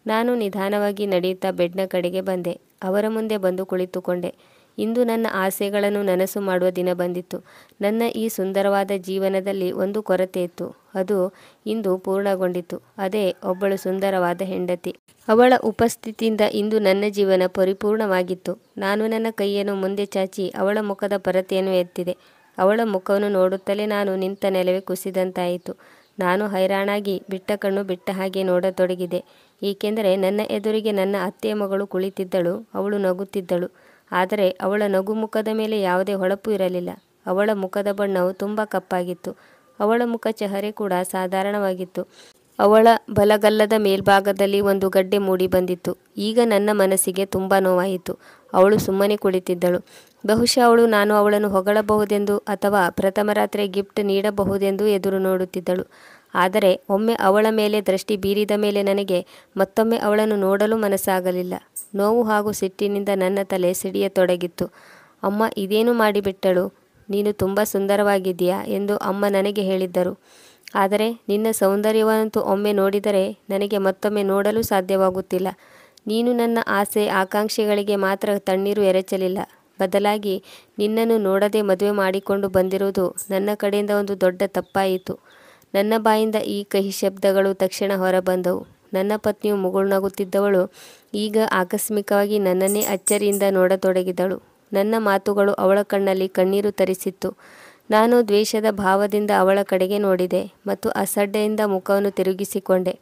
[SPEAKER 1] ನಾನು ನಿಧಾನವಾಗಿ ನಡೆಯುತ್ತಾ ಬೆಡ್ನ ಕಡೆಗೆ ಬಂದೆ. ಅವರ ಮುಂದೆ ಬಂದು ಕುಳಿತುಕೊಂಡೆ. ಇಂದು ನನ್ನ ಆಸೆಗಳನ್ನು ನನಸು ಮಾಡುವ ದಿನ ಬಂದಿತ್ತು. ನನ್ನ ಈ ಸುಂದರವಾದ ಜೀವನದಲ್ಲಿ ಒಂದು ಕೊರತೆ ಇತ್ತು. ಅದು ಇಂದು ಪೂರ್ಣಗೊಂಡಿತು. ಅದೇ ಒಬ್ಬಳು ಸುಂದರವಾದ ಹೆಂಡತಿ. ಅವಳ ಉಪಸ್ಥಿತಿಯಿಂದ ಇಂದು ನನ್ನ ಜೀವನ ಪರಿಪೂರ್ಣವಾಗಿತ್ತು. ನಾನು ನನ್ನ ಕೈಯನ್ನು ಮುಂದೆ ಚಾಚಿ ಅವಳ ಮುಖದ ಪರತೆಯನ್ನು ಎತ್ತಿದೆ. ಅವಳ ಮುಖವನ್ನು ನೋಡುತ್ತಲೇ ನಾನು ನಿಂತ ನೆಲವೇ ಕುಸಿದಂತಾಯಿತು. ನಾನು ಹೈರಾಣಾಗಿ ಬಿಟ್ಟ ಕಣ್ಣು ಬಿಟ್ಟ ಹಾಗೆ ನೋಡತೊಡಗಿದೆ. ಏಕೆಂದರೆ ನನ್ನ ಎದುರಿಗೆ ನನ್ನ ಅತ್ತೆಯ ಮಗಳು ಕುಳಿತಿದ್ದಳು. ಅವಳು ನಗುತ್ತಿದ್ದಳು. ಆದರೆ ಅವಳ ನಗು ಮುಖದ ಮೇಲೆ ಯಾವುದೇ ಹೊಳಪು ಇರಲಿಲ್ಲ. ಅವಳ ಮುಖದ ಬಣ್ಣವು ತುಂಬ ಕಪ್ಪಾಗಿತ್ತು. ಅವಳ ಮುಖ ಚಹರೆ ಕೂಡ ಸಾಧಾರಣವಾಗಿತ್ತು. ಅವಳ ಬಲಗಲ್ಲದ ಮೇಲ್ಭಾಗದಲ್ಲಿ ಒಂದು ಗಡ್ಡೆ ಮೂಡಿ ಬಂದಿತ್ತು. ಈಗ ನನ್ನ ಮನಸ್ಸಿಗೆ ತುಂಬ ನೋವಾಯಿತು. ಅವಳು ಸುಮ್ಮನೆ ಕುಳಿತಿದ್ದಳು. ಬಹುಶಃ ಅವಳು ನಾನು ಅವಳನ್ನು ಹೊಗಳಬಹುದೆಂದು ಅಥವಾ ಪ್ರಥಮ ರಾತ್ರಿ ಗಿಫ್ಟ್ ನೀಡಬಹುದೆಂದು ಎದುರು ನೋಡುತ್ತಿದ್ದಳು. ಆದರೆ ಒಮ್ಮೆ ಅವಳ ಮೇಲೆ ದೃಷ್ಟಿ ಬೀರಿದ ಮೇಲೆ ನನಗೆ ಮತ್ತೊಮ್ಮೆ ಅವಳನ್ನು ನೋಡಲು ಮನಸ್ಸಾಗಲಿಲ್ಲ. ನೋವು ಹಾಗೂ ಸಿಟ್ಟಿನಿಂದ ನನ್ನ ತಲೆ ಸಿಡಿಯತೊಡಗಿತ್ತು. ಅಮ್ಮ ಇದೇನು ಮಾಡಿಬಿಟ್ಟಳು? ನೀನು ತುಂಬ ಸುಂದರವಾಗಿದ್ದೀಯಾ ಎಂದು ಅಮ್ಮ ನನಗೆ ಹೇಳಿದ್ದರು. ಆದರೆ ನಿನ್ನ ಸೌಂದರ್ಯವನ್ನಂತೂ ಒಮ್ಮೆ ನೋಡಿದರೆ ನನಗೆ ಮತ್ತೊಮ್ಮೆ ನೋಡಲು ಸಾಧ್ಯವಾಗುತ್ತಿಲ್ಲ. ನೀನು ನನ್ನ ಆಸೆ ಆಕಾಂಕ್ಷೆಗಳಿಗೆ ಮಾತ್ರ ತಣ್ಣೀರು ಎರಚಲಿಲ್ಲ. ಬದಲಾಗಿ ನಿನ್ನನ್ನು ನೋಡದೆ ಮದುವೆ ಮಾಡಿಕೊಂಡು ಬಂದಿರುವುದು ನನ್ನ ಕಡೆಯಿಂದ ಒಂದು ದೊಡ್ಡ ತಪ್ಪಾಯಿತು. ನನ್ನ ಬಾಯಿಂದ ಈ ಕಹಿ ಶಬ್ದಗಳು ತಕ್ಷಣ ಹೊರಬಂದವು. ನನ್ನ ಪತ್ನಿಯು ಮುಗುಳ್ನಗುತ್ತಿದ್ದವಳು ಈಗ ಆಕಸ್ಮಿಕವಾಗಿ ನನ್ನನ್ನೇ ಅಚ್ಚರಿಯಿಂದ ನೋಡತೊಡಗಿದಳು. ನನ್ನ ಮಾತುಗಳು ಅವಳ ಕಣ್ಣಲ್ಲಿ ಕಣ್ಣೀರು ತರಿಸಿತ್ತು. ನಾನು ದ್ವೇಷದ ಭಾವದಿಂದ ಅವಳ ಕಡೆಗೆ ನೋಡಿದೆ ಮತ್ತು ಅಸಡ್ಡೆಯಿಂದ ಮುಖವನ್ನು ತಿರುಗಿಸಿಕೊಂಡೆ.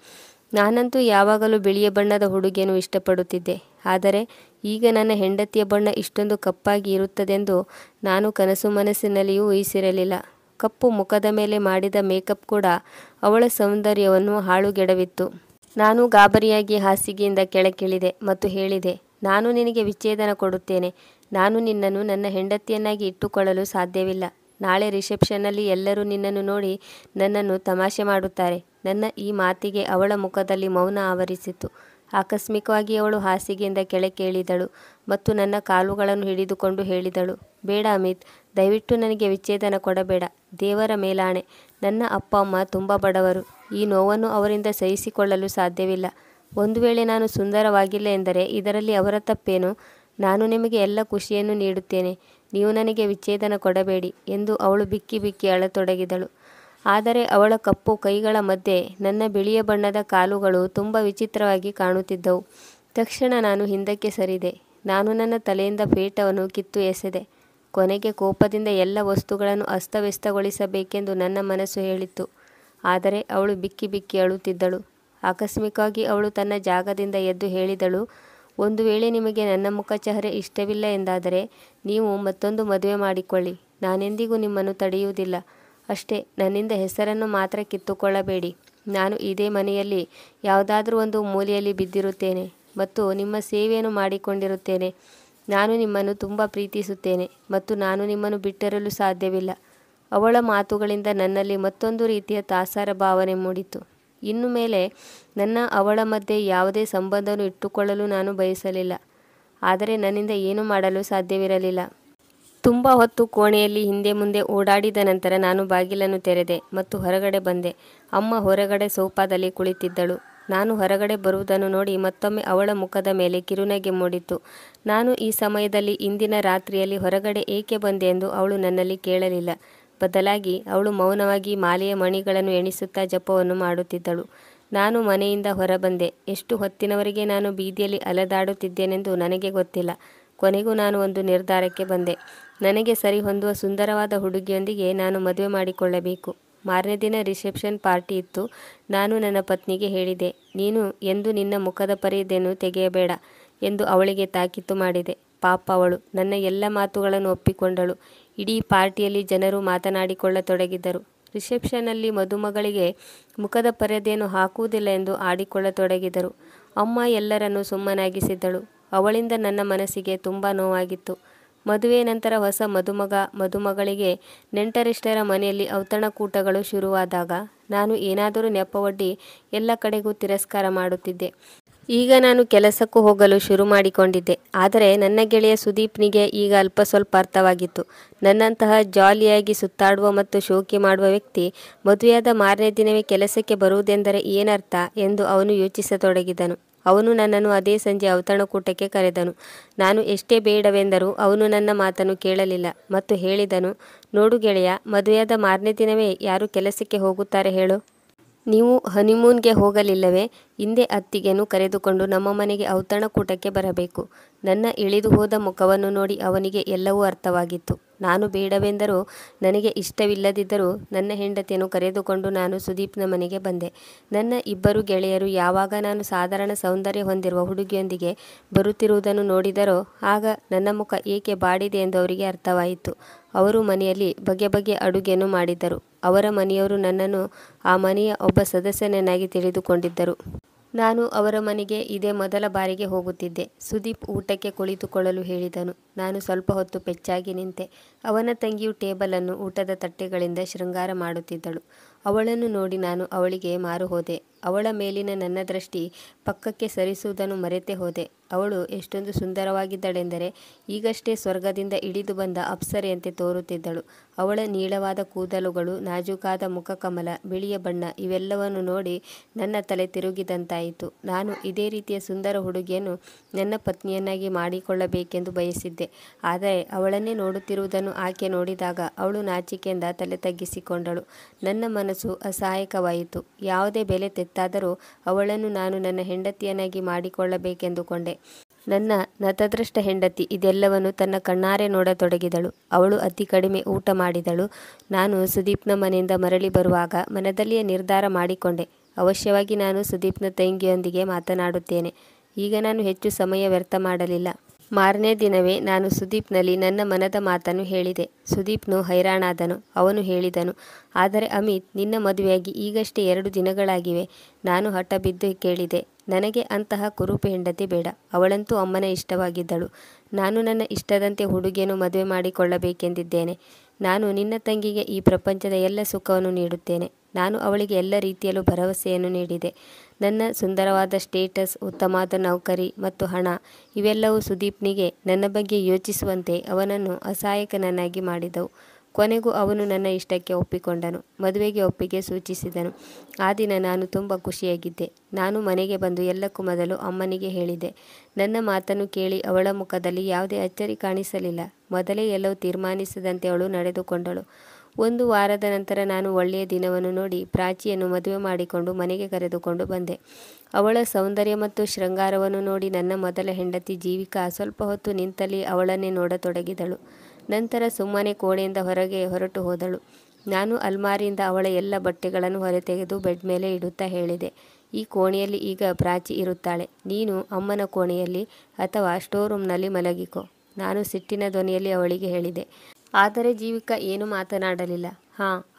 [SPEAKER 1] ನಾನಂತೂ ಯಾವಾಗಲೂ ಬಿಳಿಯ ಬಣ್ಣದ ಹುಡುಗಿಯನ್ನು ಇಷ್ಟಪಡುತ್ತಿದ್ದೆ. ಆದರೆ ಈಗ ನನ್ನ ಹೆಂಡತಿಯ ಬಣ್ಣ ಇಷ್ಟೊಂದು ಕಪ್ಪಾಗಿ ಇರುತ್ತದೆಂದು ನಾನು ಕನಸು ಮನಸ್ಸಿನಲ್ಲಿಯೂ ಊಹಿಸಿರಲಿಲ್ಲ. ಕಪ್ಪು ಮುಖದ ಮೇಲೆ ಮಾಡಿದ ಮೇಕಪ್ ಕೂಡ ಅವಳ ಸೌಂದರ್ಯವನ್ನು ಹಾಳುಗೆಡವಿತ್ತು. ನಾನು ಗಾಬರಿಯಾಗಿ ಹಾಸಿಗೆಯಿಂದ ಕೆಳಗಿಳಿದೆ ಮತ್ತು ಹೇಳಿದೆ, ನಾನು ನಿನಗೆ ವಿಚ್ಛೇದನ ಕೊಡುತ್ತೇನೆ. ನಾನು ನಿನ್ನನ್ನು ನನ್ನ ಹೆಂಡತಿಯನ್ನಾಗಿ ಇಟ್ಟುಕೊಳ್ಳಲು ಸಾಧ್ಯವಿಲ್ಲ. ನಾಳೆ ರಿಸೆಪ್ಷನ್ನಲ್ಲಿ ಎಲ್ಲರೂ ನಿನ್ನನ್ನು ನೋಡಿ ನನ್ನನ್ನು ತಮಾಷೆ ಮಾಡುತ್ತಾರೆ. ನನ್ನ ಈ ಮಾತಿಗೆ ಅವಳ ಮುಖದಲ್ಲಿ ಮೌನ ಆವರಿಸಿತು. ಆಕಸ್ಮಿಕವಾಗಿ ಅವಳು ಹಾಸಿಗೆಯಿಂದ ಕೆಳಕ್ಕೆ ಇಳಿದಳು ಮತ್ತು ನನ್ನ ಕಾಲುಗಳನ್ನು ಹಿಡಿದುಕೊಂಡು ಹೇಳಿದಳು, ಬೇಡ ಅಮಿತ್, ದಯವಿಟ್ಟು ನನಗೆ ವಿಚ್ಛೇದನ ಕೊಡಬೇಡ. ದೇವರ ಮೇಲಾಣೆ, ನನ್ನ ಅಪ್ಪ ಅಮ್ಮ ತುಂಬ ಬಡವರು. ಈ ನೋವನ್ನು ಅವರಿಂದ ಸಹಿಸಿಕೊಳ್ಳಲು ಸಾಧ್ಯವಿಲ್ಲ. ಒಂದು ವೇಳೆ ನಾನು ಸುಂದರವಾಗಿಲ್ಲ ಎಂದರೆ ಇದರಲ್ಲಿ ಅವರ ತಪ್ಪೇನು? ನಾನು ನಿಮಗೆ ಎಲ್ಲ ಖುಷಿಯನ್ನು ನೀಡುತ್ತೇನೆ. ನೀವು ನನಗೆ ವಿಚ್ಛೇದನ ಕೊಡಬೇಡಿ ಎಂದು ಅವಳು ಬಿಕ್ಕಿ ಬಿಕ್ಕಿ ಅಳತೊಡಗಿದಳು. ಆದರೆ ಅವಳ ಕಪ್ಪು ಕೈಗಳ ಮಧ್ಯೆ ನನ್ನ ಬಿಳಿಯ ಬಣ್ಣದ ಕಾಲುಗಳು ತುಂಬ ವಿಚಿತ್ರವಾಗಿ ಕಾಣುತ್ತಿದ್ದವು. ತಕ್ಷಣ ನಾನು ಹಿಂದಕ್ಕೆ ಸರಿದೆ. ನಾನು ನನ್ನ ತಲೆಯಿಂದ ಪೇಟವನ್ನು ಕಿತ್ತು ಎಸೆದೆ. ಕೊನೆಗೆ ಕೋಪದಿಂದ ಎಲ್ಲ ವಸ್ತುಗಳನ್ನು ಅಸ್ತವ್ಯಸ್ತಗೊಳಿಸಬೇಕೆಂದು ನನ್ನ ಮನಸ್ಸು ಹೇಳಿತ್ತು. ಆದರೆ ಅವಳು ಬಿಕ್ಕಿ ಬಿಕ್ಕಿ ಅಳುತ್ತಿದ್ದಳು. ಆಕಸ್ಮಿಕವಾಗಿ ಅವಳು ತನ್ನ ಜಾಗದಿಂದ ಎದ್ದು ಹೇಳಿದಳು, ಒಂದು ವೇಳೆ ನಿಮಗೆ ನನ್ನ ಮುಖ ಚಹರೆ ಇಷ್ಟವಿಲ್ಲ ಎಂದಾದರೆ ನೀವು ಮತ್ತೊಂದು ಮದುವೆ ಮಾಡಿಕೊಳ್ಳಿ. ನಾನೆಂದಿಗೂ ನಿಮ್ಮನ್ನು ತಡೆಯುವುದಿಲ್ಲ. ಅಷ್ಟೇ, ನನ್ನಿಂದ ಹೆಸರನ್ನು ಮಾತ್ರ ಕಿತ್ತುಕೊಳ್ಳಬೇಡಿ. ನಾನು ಇದೇ ಮನೆಯಲ್ಲಿ ಯಾವುದಾದ್ರೂ ಒಂದು ಮೂಲೆಯಲ್ಲಿ ಬಿದ್ದಿರುತ್ತೇನೆ ಮತ್ತು ನಿಮ್ಮ ಸೇವೆಯನ್ನು ಮಾಡಿಕೊಂಡಿರುತ್ತೇನೆ. ನಾನು ನಿಮ್ಮನ್ನು ತುಂಬ ಪ್ರೀತಿಸುತ್ತೇನೆ ಮತ್ತು ನಾನು ನಿಮ್ಮನ್ನು ಬಿಟ್ಟಿರಲು ಸಾಧ್ಯವಿಲ್ಲ. ಅವಳ ಮಾತುಗಳಿಂದ ನನ್ನಲ್ಲಿ ಮತ್ತೊಂದು ರೀತಿಯ ತಾತ್ಸಾರ ಭಾವನೆ ಮೂಡಿತು. ಇನ್ನು ಮೇಲೆ ನನ್ನ ಅವಳ ಮಧ್ಯೆ ಯಾವುದೇ ಸಂಬಂಧವನ್ನು ಇಟ್ಟುಕೊಳ್ಳಲು ನಾನು ಬಯಸಲಿಲ್ಲ. ಆದರೆ ನನ್ನಿಂದ ಏನೂ ಮಾಡಲು ಸಾಧ್ಯವಿರಲಿಲ್ಲ. ತುಂಬ ಹೊತ್ತು ಕೋಣೆಯಲ್ಲಿ ಹಿಂದೆ ಮುಂದೆ ಓಡಾಡಿದ ನಂತರ ನಾನು ಬಾಗಿಲನ್ನು ತೆರೆದೆ ಮತ್ತು ಹೊರಗಡೆ ಬಂದೆ. ಅಮ್ಮ ಹೊರಗಡೆ ಸೋಫಾದಲ್ಲಿ ಕುಳಿತಿದ್ದಳು. ನಾನು ಹೊರಗಡೆ ಬರುವುದನ್ನು ನೋಡಿ ಮತ್ತೊಮ್ಮೆ ಅವಳ ಮುಖದ ಮೇಲೆ ಕಿರುನಗೆ ಮೂಡಿತು. ನಾನು ಈ ಸಮಯದಲ್ಲಿ ಇಂದಿನ ರಾತ್ರಿಯಲ್ಲಿ ಹೊರಗಡೆ ಏಕೆ ಬಂದೆ ಎಂದು ಅವಳು ನನ್ನಲ್ಲಿ ಕೇಳಲಿಲ್ಲ. ಬದಲಾಗಿ ಅವಳು ಮೌನವಾಗಿ ಮಾಲೆಯ ಮಣಿಗಳನ್ನು ಎಣಿಸುತ್ತಾ ಜಪವನ್ನು ಮಾಡುತ್ತಿದ್ದಳು. ನಾನು ಮನೆಯಿಂದ ಹೊರಬಂದೆ. ಎಷ್ಟು ಹೊತ್ತಿನವರೆಗೆ ನಾನು ಬೀದಿಯಲ್ಲಿ ಅಲೆದಾಡುತ್ತಿದ್ದೇನೆಂದು ನನಗೆ ಗೊತ್ತಿಲ್ಲ. ಕೊನೆಗೂ ನಾನು ಒಂದು ನಿರ್ಧಾರಕ್ಕೆ ಬಂದೆ. ನನಗೆ ಸರಿ ಹೊಂದುವ ಸುಂದರವಾದ ಹುಡುಗಿಯೊಂದಿಗೆ ನಾನು ಮದುವೆ ಮಾಡಿಕೊಳ್ಳಬೇಕು. ಮಾರನೇ ದಿನ ರಿಸೆಪ್ಷನ್ ಪಾರ್ಟಿ ಇತ್ತು. ನಾನು ನನ್ನ ಪತ್ನಿಗೆ ಹೇಳಿದೆ, ನೀನು ಎಂದು ನಿನ್ನ ಮುಖದ ಪರದೆಯನ್ನು ತೆಗೆಯಬೇಡ ಎಂದು ಅವಳಿಗೆ ತಾಕೀತು ಮಾಡಿದೆ. ಪಾಪ ಅವಳು ನನ್ನ ಎಲ್ಲ ಮಾತುಗಳನ್ನು ಒಪ್ಪಿಕೊಂಡಳು. ಇಡೀ ಪಾರ್ಟಿಯಲ್ಲಿ ಜನರು ಮಾತನಾಡಿಕೊಳ್ಳತೊಡಗಿದ್ದರು. ರಿಸೆಪ್ಷನ್ನಲ್ಲಿ ಮದುಮಗಳಿಗೆ ಮುಖದ ಪರದೆಯನ್ನು ಹಾಕುವುದಿಲ್ಲ ಎಂದು ಆಡಿಕೊಳ್ಳತೊಡಗಿದರು. ಅಮ್ಮ ಎಲ್ಲರನ್ನೂ ಸುಮ್ಮನಾಗಿಸಿದ್ದಳು. ಅವಳಿಂದ ನನ್ನ ಮನಸ್ಸಿಗೆ ತುಂಬ ನೋವಾಗಿತ್ತು. ಮದುವೆ ನಂತರ ಹೊಸ ಮದುಮಗ ಮದುಮಗಳಿಗೆ ನೆಂಟರಿಷ್ಟರ ಮನೆಯಲ್ಲಿ ಔತಣಕೂಟಗಳು ಶುರುವಾದಾಗ ನಾನು ಏನಾದರೂ ನೆಪವೊಡ್ಡಿ ಎಲ್ಲ ಕಡೆಗೂ ತಿರಸ್ಕಾರ ಮಾಡುತ್ತಿದ್ದೆ. ಈಗ ನಾನು ಕೆಲಸಕ್ಕೂ ಹೋಗಲು ಶುರು ಮಾಡಿಕೊಂಡಿದ್ದೆ. ಆದರೆ ನನ್ನ ಗೆಳೆಯ ಸುದೀಪ್ನಿಗೆ ಈಗ ಅಲ್ಪ ಸ್ವಲ್ಪ ಅರ್ಥವಾಗಿತ್ತು. ನನ್ನಂತಹ ಜಾಲಿಯಾಗಿ ಸುತ್ತಾಡುವ ಮತ್ತು ಶೋಕಿ ಮಾಡುವ ವ್ಯಕ್ತಿ ಮದುವೆಯಾದ ಮಾರನೇ ದಿನವೇ ಕೆಲಸಕ್ಕೆ ಬರುವುದೆಂದರೆ ಏನರ್ಥ ಎಂದು ಅವನು ಯೋಚಿಸತೊಡಗಿದನು. ಅವನು ನನ್ನನ್ನು ಅದೇ ಸಂಜೆ ಔತಣಕೂಟಕ್ಕೆ ಕರೆದನು. ನಾನು ಎಷ್ಟೇ ಬೇಡವೆಂದರೂ ಅವನು ನನ್ನ ಮಾತನ್ನು ಕೇಳಲಿಲ್ಲ ಮತ್ತು ಹೇಳಿದನು, ನೋಡು ಗೆಳೆಯ, ಮದುವೆಯಾದ ಮಾರನೇ ದಿನವೇ ಯಾರು ಕೆಲಸಕ್ಕೆ ಹೋಗುತ್ತಾರೆ ಹೇಳು? ನೀವು ಹನಿಮೂನ್ಗೆ ಹೋಗಲಿಲ್ಲವೇ? ಹಿಂದೆ ಅತ್ತಿಗೆಯನ್ನು ಕರೆದುಕೊಂಡು ನಮ್ಮ ಮನೆಗೆ ಔತಣಕೂಟಕ್ಕೆ ಬರಬೇಕು. ನನ್ನ ಇಳಿದು ಹೋದ ಮುಖವನ್ನು ನೋಡಿ ಅವನಿಗೆ ಎಲ್ಲವೂ ಅರ್ಥವಾಗಿತ್ತು. ನಾನು ಬೇಡವೆಂದರೂ ನನಗೆ ಇಷ್ಟವಿಲ್ಲದಿದ್ದರೂ ನನ್ನ ಹೆಂಡತಿಯನ್ನು ಕರೆದುಕೊಂಡು ನಾನು ಸುದೀಪ್ನ ಮನೆಗೆ ಬಂದೆ. ನನ್ನ ಇಬ್ಬರು ಗೆಳೆಯರು ಯಾವಾಗ ನಾನು ಸಾಧಾರಣ ಸೌಂದರ್ಯ ಹೊಂದಿರುವ ಹುಡುಗಿಯೊಂದಿಗೆ ಬರುತ್ತಿರುವುದನ್ನು ನೋಡಿದರೋ ಆಗ ನನ್ನ ಮುಖ ಏಕೆ ಬಾಡಿದೆ ಎಂದು ಅವರಿಗೆ ಅರ್ಥವಾಯಿತು. ಅವರು ಮನೆಯಲ್ಲಿ ಬಗೆ ಬಗೆಯ ಅಡುಗೆಯನ್ನು ಮಾಡಿದ್ದರು. ಅವರ ಮನೆಯವರು ನನ್ನನ್ನು ಆ ಮನೆಯ ಒಬ್ಬ ಸದಸ್ಯನನ್ನಾಗಿ ತಿಳಿದುಕೊಂಡಿದ್ದರು. ನಾನು ಅವರ ಮನೆಗೆ ಇದೇ ಮೊದಲ ಬಾರಿಗೆ ಹೋಗುತ್ತಿದ್ದೆ. ಸುದೀಪ್ ಊಟಕ್ಕೆ ಕುಳಿತುಕೊಳ್ಳಲು ಹೇಳಿದನು. ನಾನು ಸ್ವಲ್ಪ ಹೊತ್ತು ಪೆಚ್ಚಾಗಿ ನಿಂತೆ. ಅವನ ತಂಗಿಯು ಟೇಬಲನ್ನು ಊಟದ ತಟ್ಟೆಗಳಿಂದ ಶೃಂಗಾರ ಮಾಡುತ್ತಿದ್ದಳು. ಅವಳನ್ನು ನೋಡಿ ನಾನು ಅವಳಿಗೆ ಮಾರು ಹೋದೆ. ಅವಳ ಮೇಲಿನ ನನ್ನ ದೃಷ್ಟಿ ಪಕ್ಕಕ್ಕೆ ಸರಿಸುವುದನ್ನು ಮರೆತೇ ಹೋದೆ. ಅವಳು ಎಷ್ಟೊಂದು ಸುಂದರವಾಗಿದ್ದಳೆಂದರೆ ಈಗಷ್ಟೇ ಸ್ವರ್ಗದಿಂದ ಇಳಿದು ಬಂದ ಅಪ್ಸರೆಯಂತೆ ತೋರುತ್ತಿದ್ದಳು. ಅವಳ ನೀಳವಾದ ಕೂದಲುಗಳು, ನಾಜೂಕಾದ ಮುಖಕಮಲ, ಬಿಳಿಯ ಬಣ್ಣ ಇವೆಲ್ಲವನ್ನು ನೋಡಿ ನನ್ನ ತಲೆ ತಿರುಗಿದಂತಾಯಿತು. ನಾನು ಇದೇ ರೀತಿಯ ಸುಂದರ ಹುಡುಗಿಯನ್ನು ನನ್ನ ಪತ್ನಿಯನ್ನಾಗಿ ಮಾಡಿಕೊಳ್ಳಬೇಕೆಂದು ಬಯಸಿದ್ದೆ. ಆದರೆ ಅವಳನ್ನೇ ನೋಡುತ್ತಿರುವುದನ್ನು ಆಕೆ ನೋಡಿದಾಗ ಅವಳು ನಾಚಿಕೆಯಿಂದ ತಲೆ ತಗ್ಗಿಸಿಕೊಂಡಳು. ನನ್ನ ಮನಸ್ಸು ಅಸಹಾಯಕವಾಯಿತು. ಯಾವುದೇ ಬೆಲೆ ತೆತ್ತಾದರೂ ಅವಳನ್ನು ನಾನು ನನ್ನ ಹೆಂಡತಿಯನ್ನಾಗಿ ಮಾಡಿಕೊಳ್ಳಬೇಕೆಂದುಕೊಂಡೆ. ನನ್ನ ನತದೃಷ್ಟ ಹೆಂಡತಿ ಇದೆಲ್ಲವನ್ನು ತನ್ನ ಕಣ್ಣಾರೆ ನೋಡತೊಡಗಿದಳು. ಅವಳು ಅತಿ ಕಡಿಮೆ ಊಟ ಮಾಡಿದಳು. ನಾನು ಸುದೀಪ್ನ ಮನೆಯಿಂದ ಮರಳಿ ಬರುವಾಗ ಮನದಲ್ಲಿಯೇ ನಿರ್ಧಾರ ಮಾಡಿಕೊಂಡೆ, ಅವಶ್ಯವಾಗಿ ನಾನು ಸುದೀಪ್ನ ತಂಗಿಯೊಂದಿಗೆ ಮಾತನಾಡುತ್ತೇನೆ. ಈಗ ನಾನು ಹೆಚ್ಚು ಸಮಯ ವ್ಯರ್ಥ ಮಾಡಲಿಲ್ಲ. ಮಾರನೇ ದಿನವೇ ನಾನು ಸುದೀಪ್ನಲ್ಲಿ ನನ್ನ ಮನದ ಮಾತನ್ನು ಹೇಳಿದೆ. ಸುದೀಪ್ನು ಹೈರಾಣಾದನು. ಅವನು ಹೇಳಿದನು, ಆದರೆ ಅಮಿತ್, ನಿನ್ನ ಮದುವೆಯಾಗಿ ಈಗಷ್ಟೇ 2 ದಿನಗಳಾಗಿವೆ. ನಾನು ಹಠ ಬಿದ್ದು ಕೇಳಿದೆ. ನನಗೆ ಅಂತಹ ಕುರೂಪಿ ಹೆಂಡತಿ ಬೇಡ. ಅವಳಂತೂ ಅಮ್ಮನ ಇಷ್ಟವಾಗಿದ್ದಳು. ನಾನು ನನ್ನ ಇಷ್ಟದಂತೆ ಹುಡುಗಿಯನ್ನು ಮದುವೆ ಮಾಡಿಕೊಳ್ಳಬೇಕೆಂದಿದ್ದೇನೆ. ನಾನು ನಿನ್ನ ತಂಗಿಗೆ ಈ ಪ್ರಪಂಚದ ಎಲ್ಲ ಸುಖವನ್ನು ನೀಡುತ್ತೇನೆ. ನಾನು ಅವಳಿಗೆ ಎಲ್ಲ ರೀತಿಯಲ್ಲೂ ಭರವಸೆಯನ್ನು ನೀಡಿದೆ. ನನ್ನ ಸುಂದರವಾದ ಸ್ಟೇಟಸ್, ಉತ್ತಮವಾದ ನೌಕರಿ ಮತ್ತು ಹಣ ಇವೆಲ್ಲವೂ ಸುದೀಪ್ನಿಗೆ ನನ್ನ ಬಗ್ಗೆ ಯೋಚಿಸುವಂತೆ ಅವನನ್ನು ಅಸಹಾಯಕನನ್ನಾಗಿ ಮಾಡಿದವು. ಕೊನೆಗೂ ಅವನು ನನ್ನ ಇಷ್ಟಕ್ಕೆ ಒಪ್ಪಿಕೊಂಡನು. ಮದುವೆಗೆ ಒಪ್ಪಿಗೆ ಸೂಚಿಸಿದನು. ಆ ದಿನ ನಾನು ತುಂಬ ಖುಷಿಯಾಗಿದ್ದೆ. ನಾನು ಮನೆಗೆ ಬಂದು ಎಲ್ಲಕ್ಕೂ ಮೊದಲು ಅಮ್ಮನಿಗೆ ಹೇಳಿದೆ. ನನ್ನ ಮಾತನ್ನು ಕೇಳಿ ಅವಳ ಮುಖದಲ್ಲಿ ಯಾವುದೇ ಅಚ್ಚರಿ ಕಾಣಿಸಲಿಲ್ಲ. ಮೊದಲೇ ಎಲ್ಲವೂ ತೀರ್ಮಾನಿಸಿದಂತೆ ಅವಳು ನಡೆದುಕೊಂಡಳು. 1 ವಾರದ ನಂತರ ನಾನು ಒಳ್ಳೆಯ ದಿನವನ್ನು ನೋಡಿ ಪ್ರಾಚಿಯನ್ನು ಮದುವೆ ಮಾಡಿಕೊಂಡು ಮನೆಗೆ ಕರೆದುಕೊಂಡು ಬಂದೆ. ಅವಳ ಸೌಂದರ್ಯ ಮತ್ತು ಶೃಂಗಾರವನ್ನು ನೋಡಿ ನನ್ನ ಮೊದಲ ಹೆಂಡತಿ ಜೀವಿಕಾ ಸ್ವಲ್ಪ ಹೊತ್ತು ನಿಂತಲ್ಲಿ ಅವಳನ್ನೇ ನೋಡತೊಡಗಿದಳು. ನಂತರ ಸುಮ್ಮನೆ ಕೋಣೆಯಿಂದ ಹೊರಗೆ ಹೊರಟು ಹೋದಳು. ನಾನು ಅಲ್ಮಾರಿಯಿಂದ ಅವಳ ಎಲ್ಲ ಬಟ್ಟೆಗಳನ್ನು ಹೊರತೆಗೆದು ಬೆಡ್ ಮೇಲೆ ಇಡುತ್ತಾ ಹೇಳಿದೆ, ಈ ಕೋಣೆಯಲ್ಲಿ ಈಗ ಪ್ರಾಚಿ ಇರುತ್ತಾಳೆ. ನೀನು ಅಮ್ಮನ ಕೋಣೆಯಲ್ಲಿ ಅಥವಾ ಸ್ಟೋರ್ ರೂಮ್ನಲ್ಲಿ ಮಲಗಿಕೋ. ನಾನು ಸಿಟ್ಟಿನ ಧ್ವನಿಯಲ್ಲಿ ಅವಳಿಗೆ ಹೇಳಿದೆ. ಆದರೆ ಜೀವಿಕಾ ಏನು ಮಾತನಾಡಲಿಲ್ಲ.